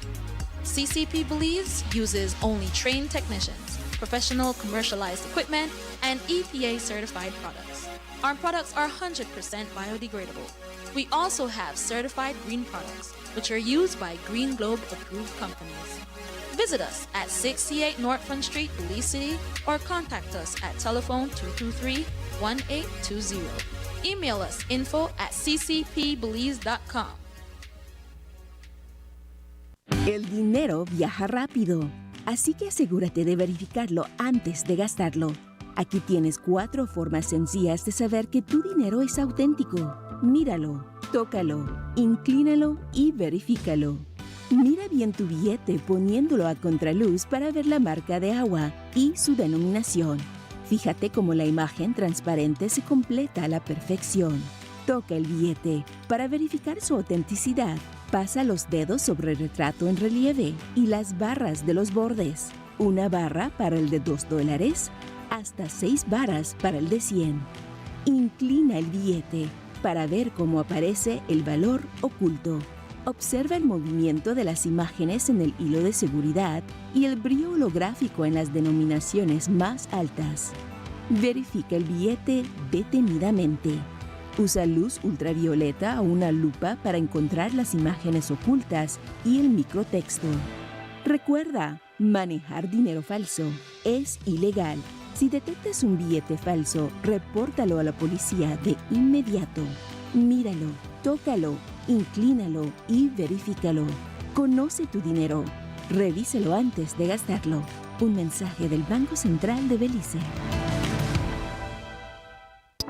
CCP Belize uses only trained technicians, professional commercialized equipment, and EPA-certified products. Our products are 100% biodegradable. We also have certified green products, which are used by Green Globe approved companies. Visit us at 6C8 North Front Street, Belize City, or contact us at telephone 223-1820. Email us info@ccpbelize.com. El dinero viaja rápido, así que asegúrate de verificarlo antes de gastarlo. Aquí tienes 4 formas sencillas de saber que tu dinero es auténtico. Míralo, tócalo, inclínalo y verifícalo. Mira bien tu billete poniéndolo a contraluz para ver la marca de agua y su denominación. Fíjate cómo la imagen transparente se completa a la perfección. Toca el billete para verificar su autenticidad. Pasa los dedos sobre el retrato en relieve y las barras de los bordes. Una barra para el de $2, hasta 6 barras para el de 100. Inclina el billete para ver cómo aparece el valor oculto. Observa el movimiento de las imágenes en el hilo de seguridad y el brillo holográfico en las denominaciones más altas. Verifica el billete detenidamente. Usa luz ultravioleta o una lupa para encontrar las imágenes ocultas y el microtexto. Recuerda, manejar dinero falso es ilegal. Si detectas un billete falso, repórtalo a la policía de inmediato. Míralo, tócalo, inclínalo y verifícalo. Conoce tu dinero. Revíselo antes de gastarlo. Un mensaje del Banco Central de Belice.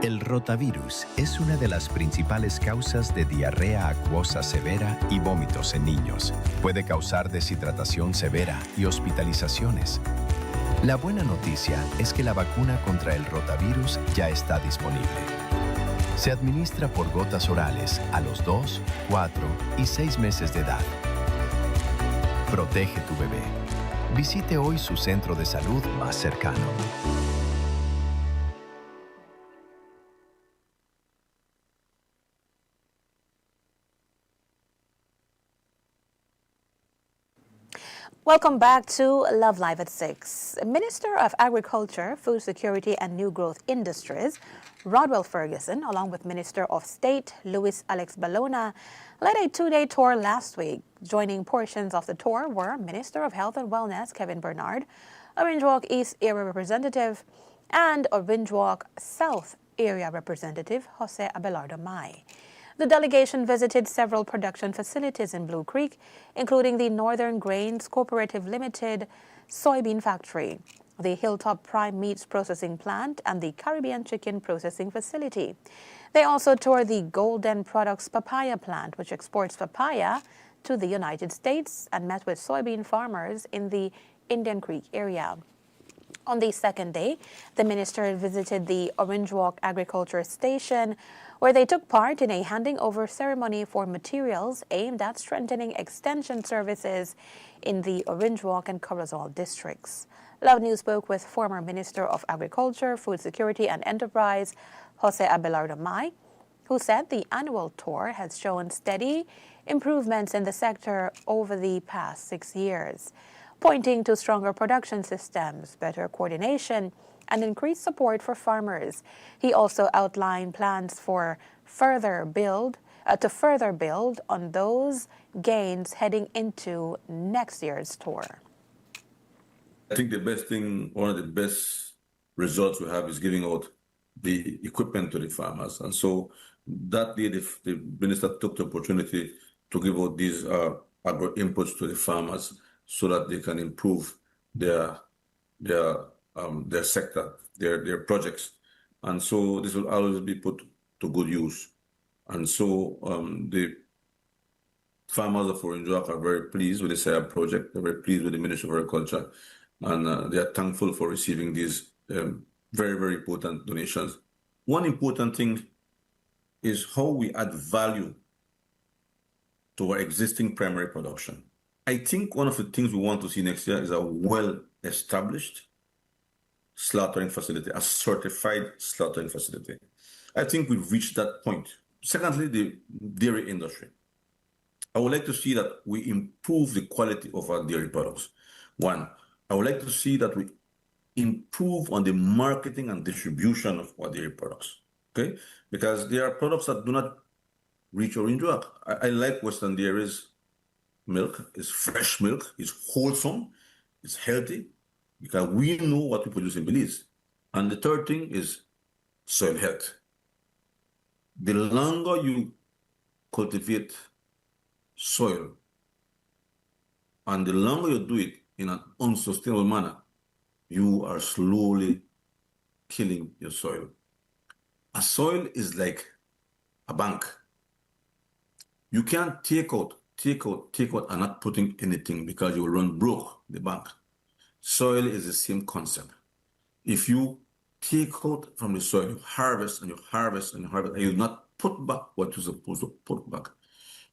El rotavirus es una de las principales causas de diarrea acuosa severa y vómitos en niños. Puede causar deshidratación severa y hospitalizaciones. La buena noticia es que la vacuna contra el rotavirus ya está disponible. Se administra por gotas orales a los 2, 4 y 6 meses de edad. Protege tu bebé. Visite hoy su centro de salud más cercano. Welcome back to Love Live at 6. Minister of Agriculture, Food Security and New Growth Industries, Rodwell Ferguson, along with Minister of State, Louis Alex Bellona, led a two-day tour last week. Joining portions of the tour were Minister of Health and Wellness, Kevin Bernard, Orange Walk East Area Representative, and Orange Walk South Area Representative, Jose Abelardo Mai. The delegation visited several production facilities in Blue Creek, including the Northern Grains Cooperative Limited soybean factory, the Hilltop Prime Meats Processing Plant, and the Caribbean Chicken Processing Facility. They also toured the Golden Products Papaya Plant, which exports papaya to the United States, and met with soybean farmers in the Indian Creek area. On the second day, the minister visited the Orange Walk Agriculture Station, where they took part in a handing over ceremony for materials aimed at strengthening extension services in the Orange Walk and Corozal districts. Love News spoke with former Minister of Agriculture, Food Security and Enterprise, Jose Abelardo Mai, who said the annual tour has shown steady improvements in the sector over the past 6 years, pointing to stronger production systems, better coordination, and increased support for farmers. He also outlined plans for further build on those gains heading into next year's tour. I think the best thing, one of the best results we have is giving out the equipment to the farmers. And so that day, the minister took the opportunity to give out these agro inputs to the farmers so that they can improve their sector, their projects. And so this will always be put to good use. And so the farmers of Orange Walk are very pleased with the SIAB project. They're very pleased with the Ministry of Agriculture. And they are thankful for receiving these very, very important donations. One important thing is how we add value to our existing primary production. I think one of the things we want to see next year is a well-established slaughtering facility, a certified slaughtering facility. I think we've reached that point. Secondly, the dairy industry. I would like to see that we improve the quality of our dairy products. One, I would like to see that we improve on the marketing and distribution of our dairy products, okay? Because there are products that do not reach Orange Walk. I like Western Dairies milk. It's fresh milk, it's wholesome, it's healthy, because we know what we produce in Belize. And the third thing is soil health. The longer you cultivate soil and the longer you do it in an unsustainable manner, you are slowly killing your soil. A soil is like a bank. You can't take out and not putting anything because you will run broke the bank. Soil is the same concept. If you take out from the soil, you harvest and you harvest and you harvest, and you not put back what you're supposed to put back,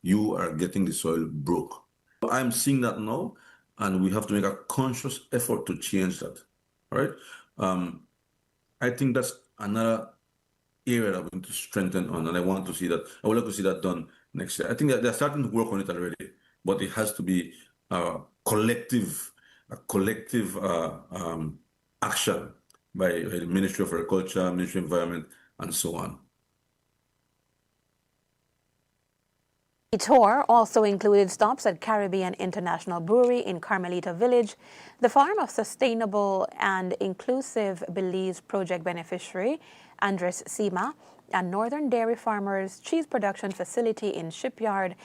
you are getting the soil broke. I'm seeing that now, and we have to make a conscious effort to change that. All right? I think that's another area that we need to strengthen on, and I want to see that. I would like to see that done next year. I think that they're starting to work on it already, but it has to be a collective action by the Ministry of Agriculture, Ministry of Environment, and so on. The tour also included stops at Caribbean International Brewery in Carmelita Village, the farm of Sustainable and Inclusive Belize project beneficiary Andres Sima, and Northern Dairy Farmers Cheese Production Facility in Shipyard,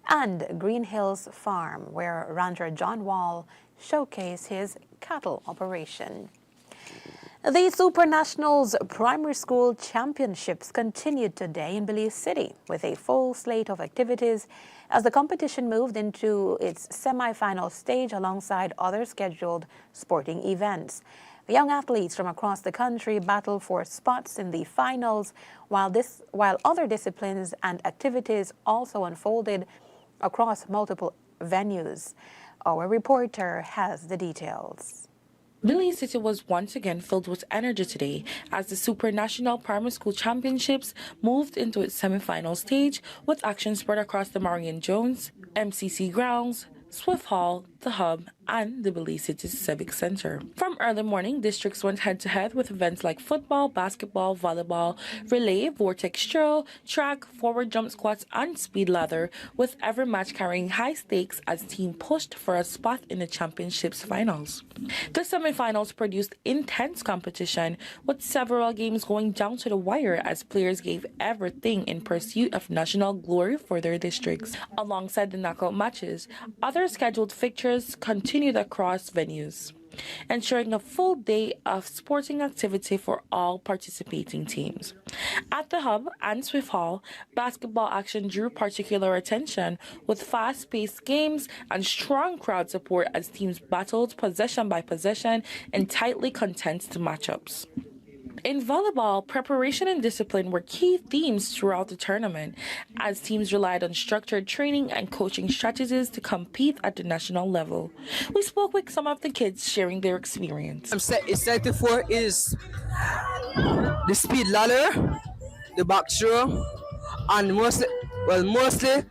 and Green Hills Farm, where rancher John Wall showcased his cattle operation. The Super Nationals Primary School Championships continued today in Belize City with a full slate of activities as the competition moved into its semi-final stage alongside other scheduled sporting events. Young athletes from across the country battled for spots in the finals, while other disciplines and activities also unfolded across multiple venues. Our reporter has the details. Belize City was once again filled with energy today as the Super National Primary School Championships moved into its semi-final stage with action spread across the Marion Jones, MCC grounds, Swift Hall, the Hub, and the Belize City Civic Center. From early morning, districts went head-to-head with events like football, basketball, volleyball, relay, vortex stroll, track, forward jump squats, and speed ladder, with every match carrying high stakes as team pushed for a spot in the championships finals. The semifinals produced intense competition, with several games going down to the wire as players gave everything in pursuit of national glory for their districts. Alongside the knockout matches, other scheduled fixtures continued across venues, ensuring a full day of sporting activity for all participating teams. At the Hub and Swift Hall, basketball action drew particular attention with fast-paced games and strong crowd support as teams battled possession by possession in tightly contested matchups. In volleyball, preparation and discipline were key themes throughout the tournament, as teams relied on structured training and coaching strategies to compete at the national level. We spoke with some of the kids sharing their experience. Excited for is the speed ladder, the backstroke, and mostly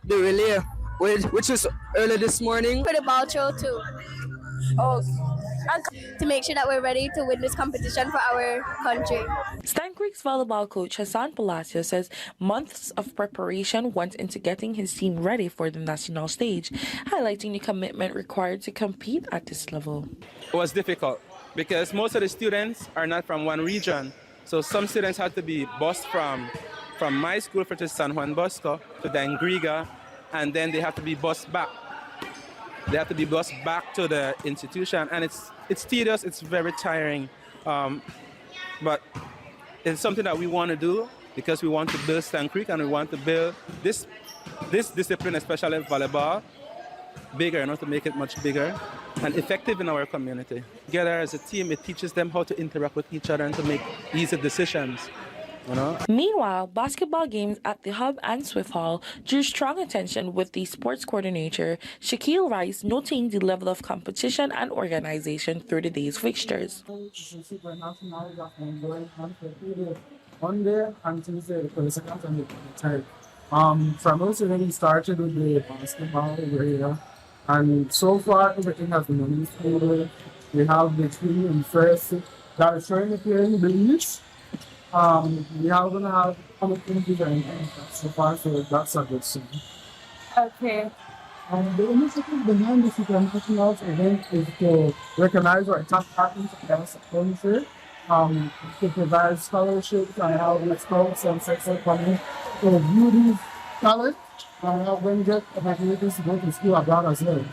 the relay, which was early this morning. For the ball throw too. To make sure that we're ready to win this competition for our country. Stan Creek's volleyball coach Hassan Palacio says months of preparation went into getting his team ready for the national stage, highlighting the commitment required to compete at this level. It was difficult because most of the students are not from one region, so some students had to be bused from my school, which is San Juan Bosco, to Dangriga, and then they have to be bused back. They have to be bused back to the institution, and it's tedious, it's very tiring, but it's something that we want to do because we want to build Stan Creek and we want to build this discipline, especially volleyball, bigger, to make it much bigger and effective in our community. Together as a team, it teaches them how to interact with each other and to make easy decisions. Meanwhile, basketball games at the Hub and Swift Hall drew strong attention, with the sports coordinator Shaquille Rice noting the level of competition and organization through the day's fixtures. Monday and Tuesday for the second and the third. From us already started with the basketball over here, and so far everything has been moving smoothly. We have the team in first that is trying to play in the Belize. We are going to have opportunities and so far, so that's a good thing. Okay. The initiative behind this international event is to recognize our top athletes across the country, to provide scholarships and help with sports and sexual funding to view these talents and help them get opportunities to go to school abroad as well.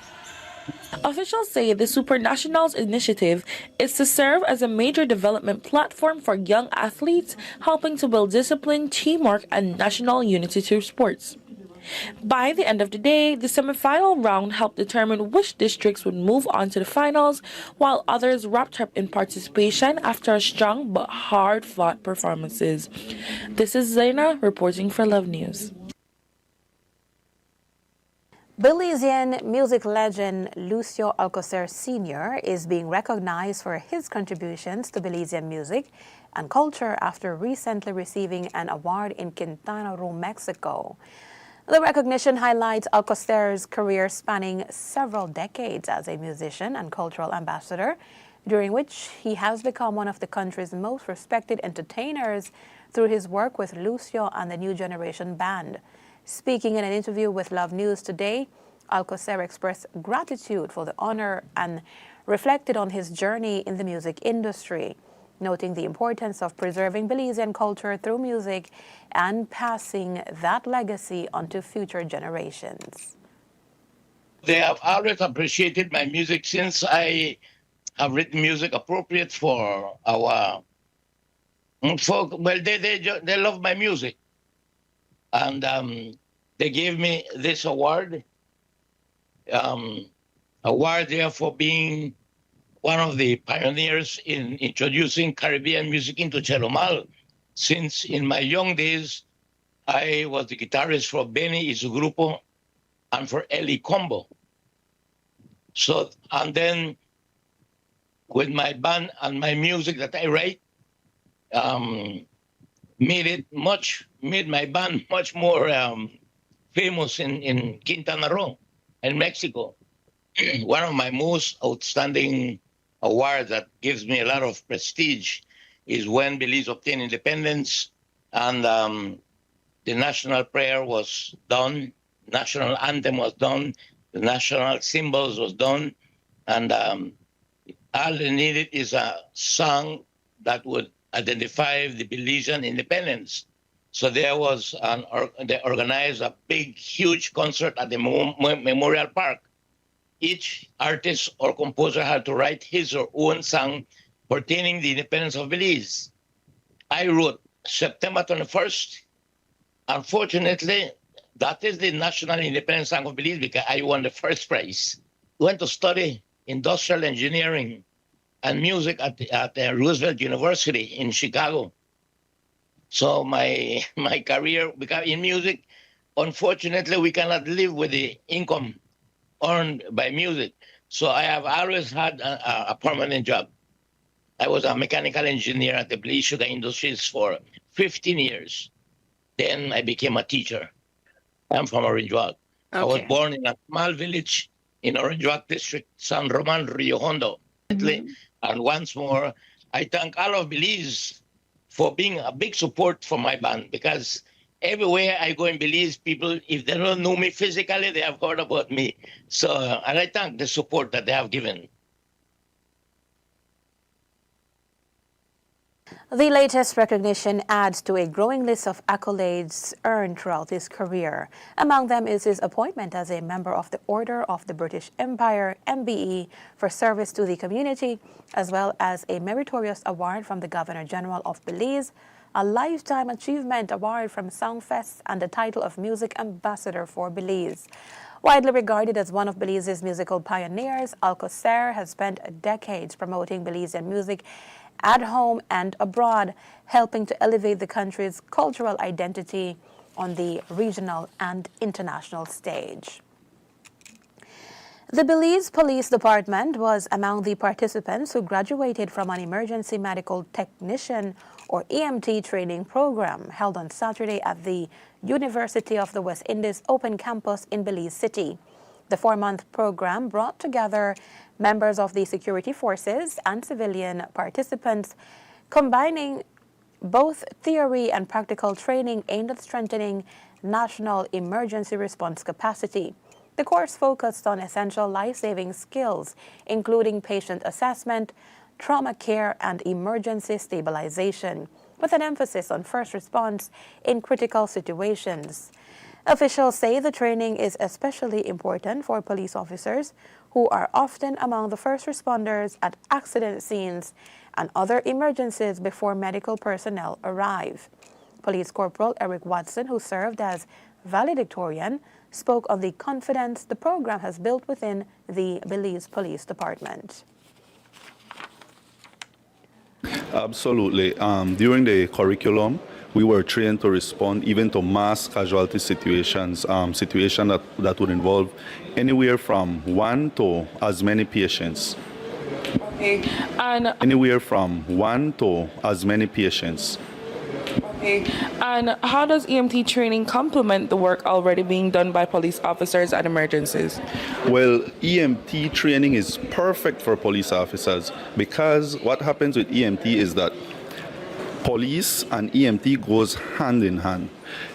Officials say the Super Nationals initiative is to serve as a major development platform for young athletes, helping to build discipline, teamwork, and national unity through sports. By the end of the day, the semifinal round helped determine which districts would move on to the finals, while others wrapped up in participation after strong but hard-fought performances. This is Zaina reporting for Love News. Belizean music legend Lucio Alcocer Sr. is being recognized for his contributions to Belizean music and culture after recently receiving an award in Quintana Roo, Mexico. The recognition highlights Alcocer's career spanning several decades as a musician and cultural ambassador, during which he has become one of the country's most respected entertainers through his work with Lucio and the New Generation Band. Speaking in an interview with Love News today, Alcocer expressed gratitude for the honor and reflected on his journey in the music industry, noting the importance of preserving Belizean culture through music and passing that legacy on to future generations. They have always appreciated my music since I have written music appropriate for our folk. Well, they love my music. And they gave me this award. Award there for being one of the pioneers in introducing Caribbean music into Chetumal. Since in my young days, I was the guitarist for Benny Isugrupo and for Eli Combo. So, and then with my band and my music that I write, made my band much more famous in Quintana Roo, in Mexico. One of my most outstanding awards that gives me a lot of prestige is when Belize obtained independence and the national prayer was done, national anthem was done, the national symbols was done, and all they needed is a song that would identify the Belizean independence. So there was they organized a big, huge concert at the Memorial Park. Each artist or composer had to write his or own song pertaining the independence of Belize. I wrote September 21st. Unfortunately, that is the national independence song of Belize because I won the first prize. Went to study industrial engineering and music at Roosevelt University in Chicago. So my career in music, unfortunately, we cannot live with the income earned by music. So I have always had a permanent job. I was a mechanical engineer at the Belize Sugar Industries for 15 years. Then I became a teacher. I'm from Orange Walk. Okay. I was born in a small village in Orange Walk District, San Roman, Rio Hondo. Mm-hmm. And once more, I thank all of Belize for being a big support for my band because everywhere I go in Belize, people, if they don't know me physically, they have heard about me. So, and I thank the support that they have given. The latest recognition adds to a growing list of accolades earned throughout his career. Among them is his appointment as a member of the Order of the British Empire, MBE, for service to the community, as well as a meritorious award from the Governor-General of Belize, a Lifetime Achievement Award from Songfest, and the title of Music Ambassador for Belize. Widely regarded as one of Belize's musical pioneers, Alcocer has spent decades promoting Belizean music at home and abroad, helping to elevate the country's cultural identity on the regional and international stage. The Belize Police Department was among the participants who graduated from an emergency medical technician or EMT training program held on Saturday at the University of the West Indies Open Campus in Belize City. The 4-month program brought together members of the security forces and civilian participants, combining both theory and practical training aimed at strengthening national emergency response capacity. The course focused on essential life-saving skills, including patient assessment, trauma care, and emergency stabilization, with an emphasis on first response in critical situations. Officials say the training is especially important for police officers who are often among the first responders at accident scenes and other emergencies before medical personnel arrive. Police Corporal Eric Watson, who served as valedictorian, spoke on the confidence the program has built within the Belize Police Department. Absolutely. During the curriculum, we were trained to respond even to mass casualty situations, situations that would involve anywhere from 1 to as many patients. Okay. And anywhere from 1 to as many patients. Okay. And how does EMT training complement the work already being done by police officers at emergencies? Well, EMT training is perfect for police officers because what happens with EMT is that Police and EMT goes hand in hand.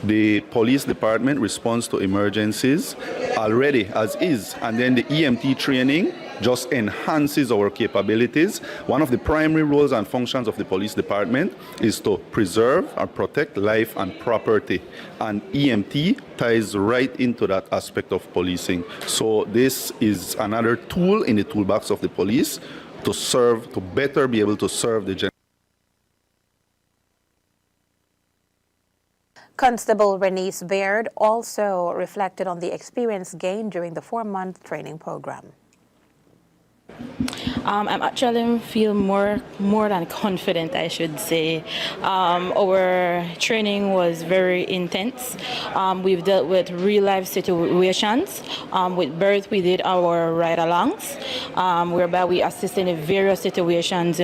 The police department responds to emergencies already as is, and then the EMT training just enhances our capabilities. One of the primary roles and functions of the police department is to preserve and protect life and property, and EMT ties right into that aspect of policing. So this is another tool in the toolbox of the police to better be able to serve the general. Constable Renice Baird also reflected on the experience gained during the 4-month training program. I'm actually feel more than confident, I should say. Our training was very intense. We've dealt with real life situations. With birth, we did our ride-alongs, whereby we assist in various situations,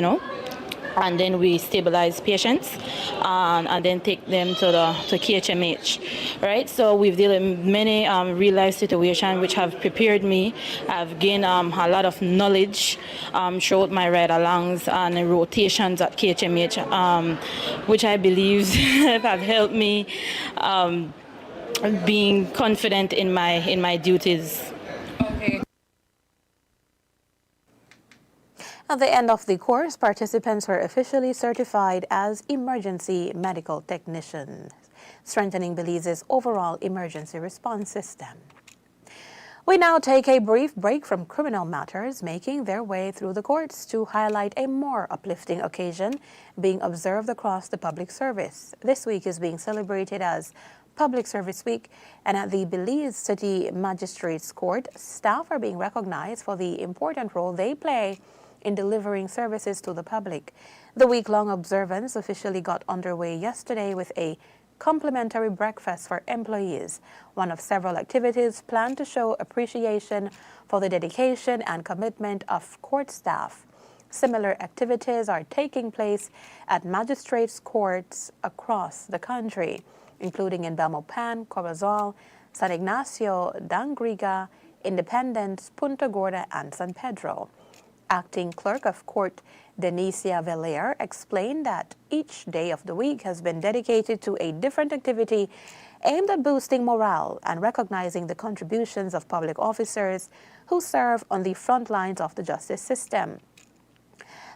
and then we stabilize patients and then take them to KHMH, right? So we've dealt with many real-life situations which have prepared me. I've gained a lot of knowledge throughout my ride-alongs and rotations at KHMH, which I believe have helped me being confident in my duties. At the end of the course, participants were officially certified as emergency medical technicians, strengthening Belize's overall emergency response system. We now take a brief break from criminal matters making their way through the courts to highlight a more uplifting occasion being observed across the public service. This week is being celebrated as Public Service Week, and at the Belize City Magistrates Court, staff are being recognized for the important role they play in delivering services to the public. The week-long observance officially got underway yesterday with a complimentary breakfast for employees, one of several activities planned to show appreciation for the dedication and commitment of court staff. Similar activities are taking place at magistrates' courts across the country, including in Belmopan, Corozal, San Ignacio, Dangriga, Independence, Punta Gorda, and San Pedro. Acting Clerk of Court Denicia Velair explained that each day of the week has been dedicated to a different activity aimed at boosting morale and recognizing the contributions of public officers who serve on the front lines of the justice system.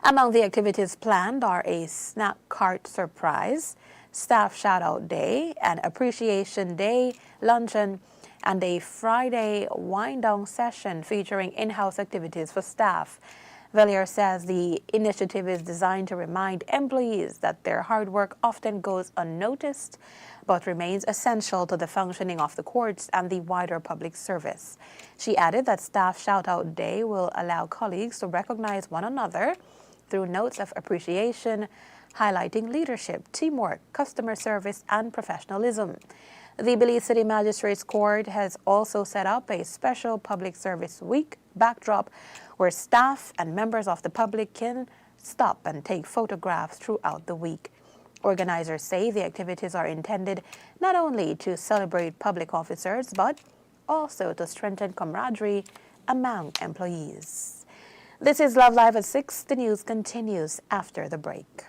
Among the activities planned are a snack cart surprise, staff shout-out day, an appreciation day, luncheon, and a Friday wind-down session featuring in-house activities for staff. Velier says the initiative is designed to remind employees that their hard work often goes unnoticed, but remains essential to the functioning of the courts and the wider public service. She added that Staff Shout-Out Day will allow colleagues to recognize one another through notes of appreciation, highlighting leadership, teamwork, customer service, and professionalism. The Belize City Magistrates Court has also set up a special Public Service Week backdrop where staff and members of the public can stop and take photographs throughout the week. Organizers say the activities are intended not only to celebrate public officers, but also to strengthen camaraderie among employees. This is Love Live at 6. The news continues after the break.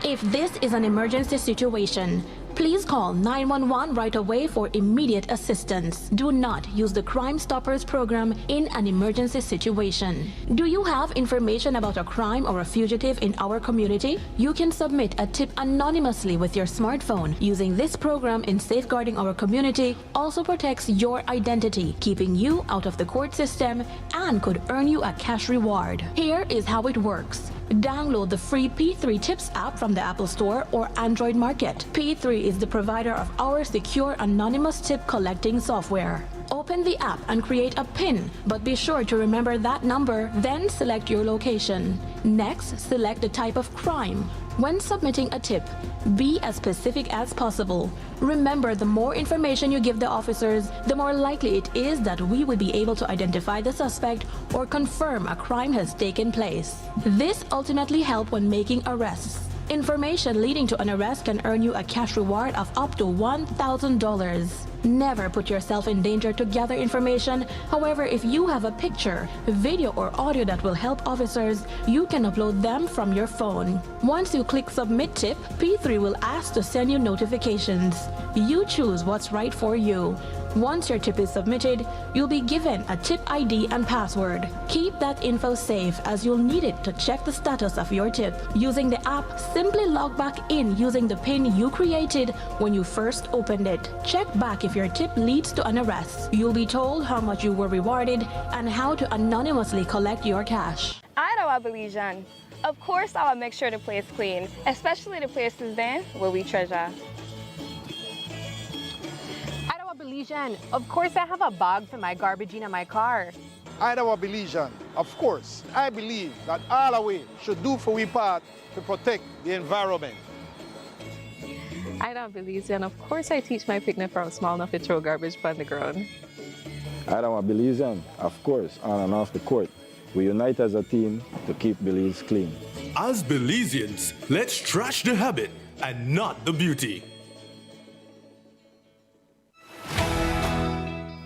If this is an emergency situation, please call 911 right away for immediate assistance. Do not use the Crime Stoppers program in an emergency situation. Do you have information about a crime or a fugitive in our community? You can submit a tip anonymously with your smartphone. Using this program in safeguarding our community also protects your identity, keeping you out of the court system, and could earn you a cash reward. Here is how it works. Download the free P3 Tips app from the Apple Store or Android Market. P3 is the provider of our secure anonymous tip collecting software. Open the app and create a PIN, but be sure to remember that number, then select your location. Next, select the type of crime. When submitting a tip, be as specific as possible. Remember, the more information you give the officers, the more likely it is that we will be able to identify the suspect or confirm a crime has taken place. This ultimately helps when making arrests. Information leading to an arrest can earn you a cash reward of up to $1,000. Never put yourself in danger to gather information. However, if you have a picture, video, or audio that will help officers, you can upload them from your phone. Once you click Submit Tip, P3 will ask to send you notifications. You choose what's right for you. Once your tip is submitted, you'll be given a tip ID and password. Keep that info safe as you'll need it to check the status of your tip. Using the app, simply log back in using the PIN you created when you first opened it. Check back if your tip leads to an arrest. You'll be told how much you were rewarded and how to anonymously collect your cash. Irawa Belizean. Of course, I will make sure the place clean, especially the places then where we treasure. Belizean. Of course, I have a bag for my garbage in my car. Irawa Belizean. Of course, I believe that all of we should do for we part to protect the environment. Irawa Belizean. Of course, I teach my picnic from small enough to throw garbage on the ground. Irawa Belizean. Of course, on and off the court. We unite as a team to keep Belize clean. As Belizeans, let's trash the habit and not the beauty.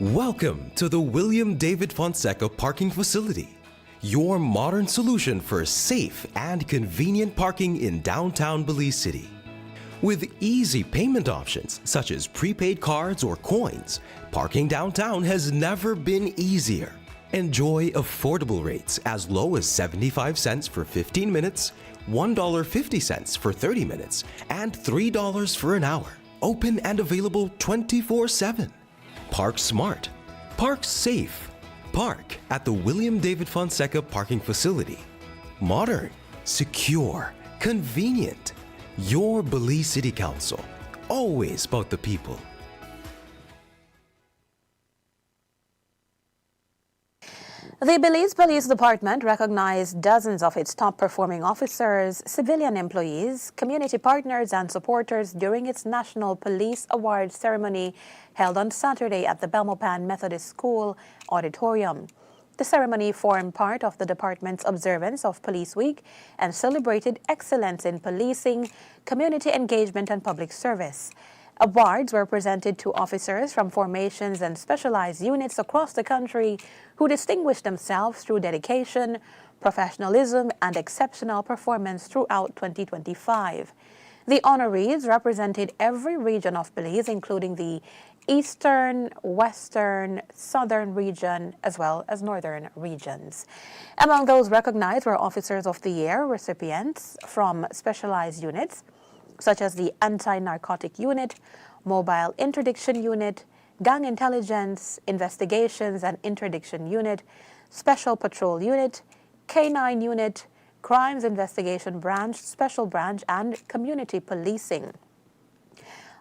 Welcome to the William David Fonseca Parking Facility, your modern solution for safe and convenient parking in downtown Belize City. With easy payment options such as prepaid cards or coins, parking downtown has never been easier. Enjoy affordable rates as low as 75 cents for 15 minutes, $1.50 for 30 minutes, and $3 for an hour. Open and available 24/7. Park smart. Park safe. Park at the William David Fonseca Parking Facility. Modern, secure, convenient. Your Belize City Council. Always about the people. The Belize Police Department recognized dozens of its top-performing officers, civilian employees, community partners, and supporters during its National Police Awards ceremony held on Saturday at the Belmopan Methodist School auditorium. The ceremony formed part of the department's observance of Police Week and celebrated excellence in policing, community engagement, and public service. Awards were presented to officers from formations and specialized units across the country who distinguished themselves through dedication, professionalism, and exceptional performance throughout 2025. The honorees represented every region of Belize, including the Eastern, Western, Southern region, as well as Northern regions. Among those recognized were Officers of the Year recipients from specialized units, such as the Anti-Narcotic Unit, Mobile Interdiction Unit, Gang Intelligence, Investigations and Interdiction Unit, Special Patrol Unit, K9 Unit, Crimes Investigation Branch, Special Branch, and Community Policing.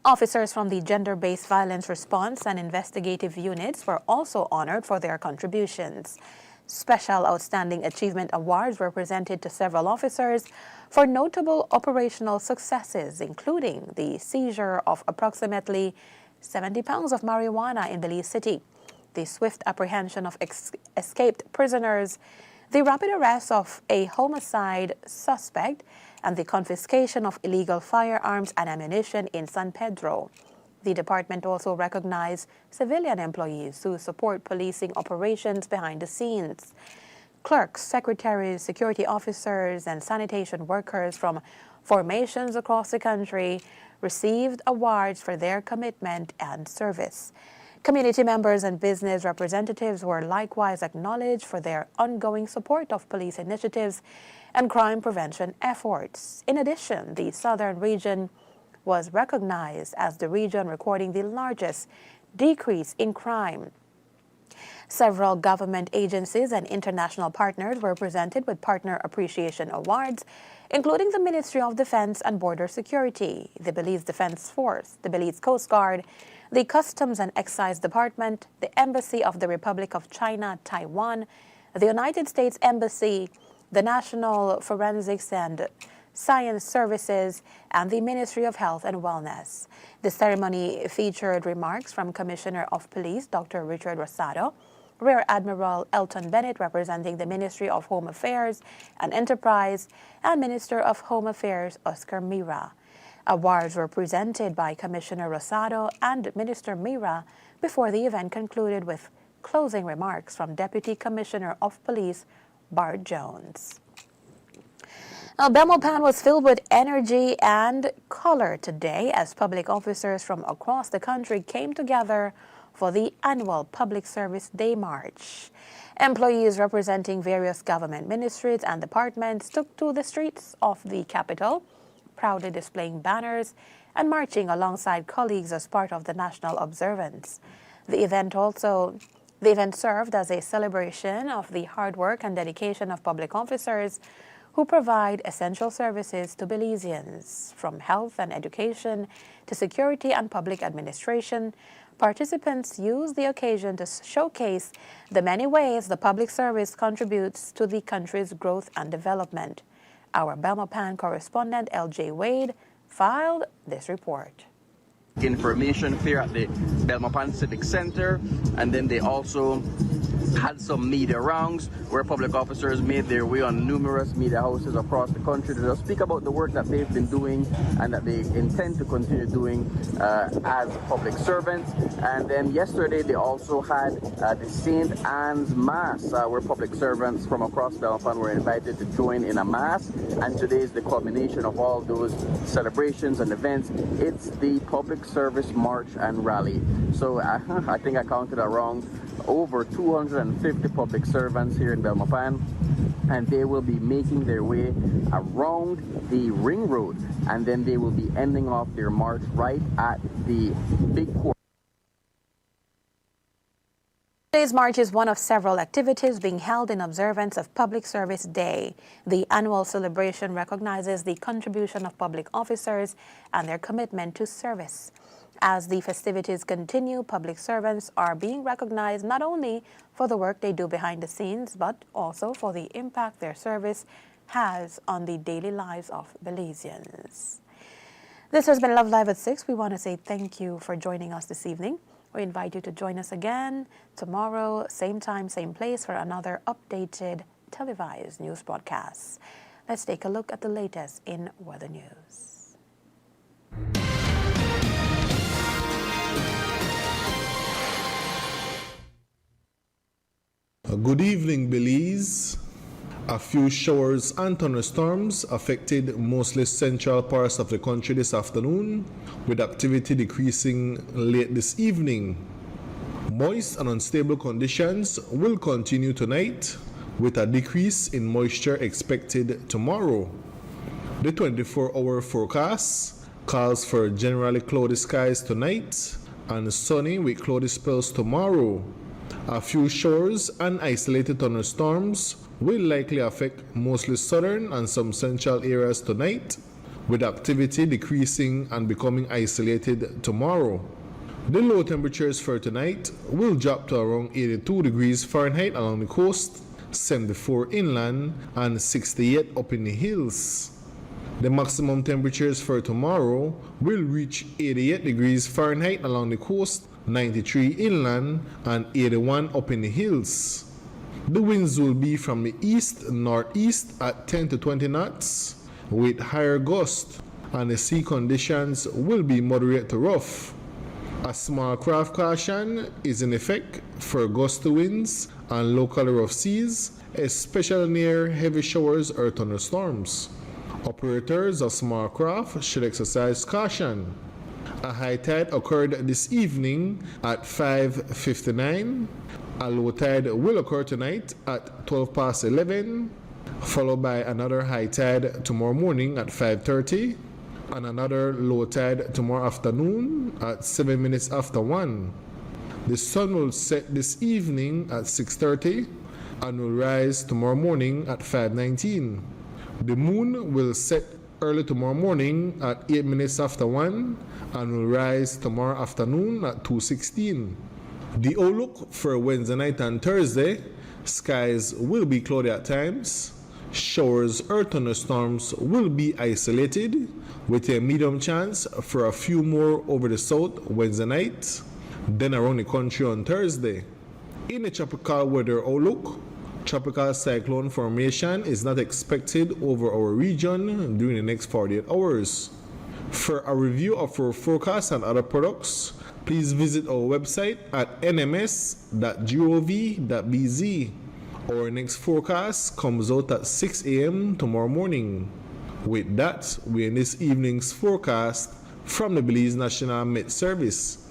Officers from the Gender-Based Violence Response and Investigative Units were also honored for their contributions. Special Outstanding Achievement Awards were presented to several officers for notable operational successes, including the seizure of approximately 70 pounds of marijuana in Belize City, the swift apprehension of escaped prisoners, the rapid arrest of a homicide suspect, and the confiscation of illegal firearms and ammunition in San Pedro. The department also recognized civilian employees who support policing operations behind the scenes. Clerks, secretaries, security officers, and sanitation workers from formations across the country received awards for their commitment and service. Community members and business representatives were likewise acknowledged for their ongoing support of police initiatives and crime prevention efforts. In addition, the Southern region was recognized as the region recording the largest decrease in crime. Several government agencies and international partners were presented with Partner Appreciation Awards, including the Ministry of Defense and Border Security, the Belize Defense Force, the Belize Coast Guard, the Customs and Excise Department, the Embassy of the Republic of China, Taiwan, the United States Embassy, the National Forensics and Science Services, and the Ministry of Health and Wellness. The ceremony featured remarks from Commissioner of Police Dr. Richard Rosado, Rear Admiral Elton Bennett representing the Ministry of Home Affairs and Enterprise, and Minister of Home Affairs Oscar Mira. Awards were presented by Commissioner Rosado and Minister Mira before the event concluded with closing remarks from Deputy Commissioner of Police Bart Jones. Now, Belmopan was filled with energy and color today as public officers from across the country came together for the annual Public Service Day March. Employees representing various government ministries and departments took to the streets of the capital, proudly displaying banners and marching alongside colleagues as part of the national observance. The event served as a celebration of the hard work and dedication of public officers who provide essential services to Belizeans. From health and education to security and public administration, participants used the occasion to showcase the many ways the public service contributes to the country's growth and development. Our Belmopan correspondent L.J. Wade filed this report. Information fair at the Belmopan Civic Center, and then they also had some media rounds where public officers made their way on numerous media houses across the country to just speak about the work that they've been doing and that they intend to continue doing as public servants. And then yesterday they also had the St. Anne's Mass where public servants from across Belmopan were invited to join in a mass, and today is the culmination of all those celebrations and events. It's the Public Service March and Rally. So I think I counted around over 250 public servants here in Belmopan, and they will be making their way around the ring road, and then they will be ending off their march right at the big court. Today's march is one of several activities being held in observance of Public Service Day. The annual celebration recognizes the contribution of public officers and their commitment to service. As the festivities continue, public servants are being recognized not only for the work they do behind the scenes, but also for the impact their service has on the daily lives of Belizeans. This has been Love Live at 6. We want to say thank you for joining us this evening. We invite you to join us again tomorrow, same time, same place, for another updated televised news broadcast. Let's take a look at the latest in weather news. Good evening, Belize. A few showers and thunderstorms affected mostly central parts of the country this afternoon, with activity decreasing late this evening. Moist and unstable conditions will continue tonight, with a decrease in moisture expected tomorrow. The 24-hour forecast calls for generally cloudy skies tonight and sunny with cloudy spells tomorrow. A few showers and isolated thunderstorms will likely affect mostly southern and some central areas tonight, with activity decreasing and becoming isolated tomorrow. The low temperatures for tonight will drop to around 82 degrees Fahrenheit along the coast, 74 inland, and 68 up in the hills. The maximum temperatures for tomorrow will reach 88 degrees Fahrenheit along the coast, 93 inland, and 81 up in the hills. The winds will be from the east-northeast at 10 to 20 knots, with higher gusts, and the sea conditions will be moderate to rough. A small craft caution is in effect for gusty winds and local rough seas, especially near heavy showers or thunderstorms. Operators of small craft should exercise caution. A high tide occurred this evening at 5:59. A low tide will occur tonight at 11:12, followed by another high tide tomorrow morning at 5:30, and another low tide tomorrow afternoon at 1:07. The sun will set this evening at 6:30 and will rise tomorrow morning at 5:19. The moon will set early tomorrow morning at 1:08 and will rise tomorrow afternoon at 2:16. The outlook for Wednesday night and Thursday: skies will be cloudy at times. Showers or thunderstorms will be isolated with a medium chance for a few more over the south Wednesday night, then around the country on Thursday. In a tropical weather outlook, tropical cyclone formation is not expected over our region during the next 48 hours. For a review of our forecast and other products, please visit our website at nms.gov.bz. Our next forecast comes out at 6 a.m. tomorrow morning. With that, we end this evening's forecast from the Belize National Met Service.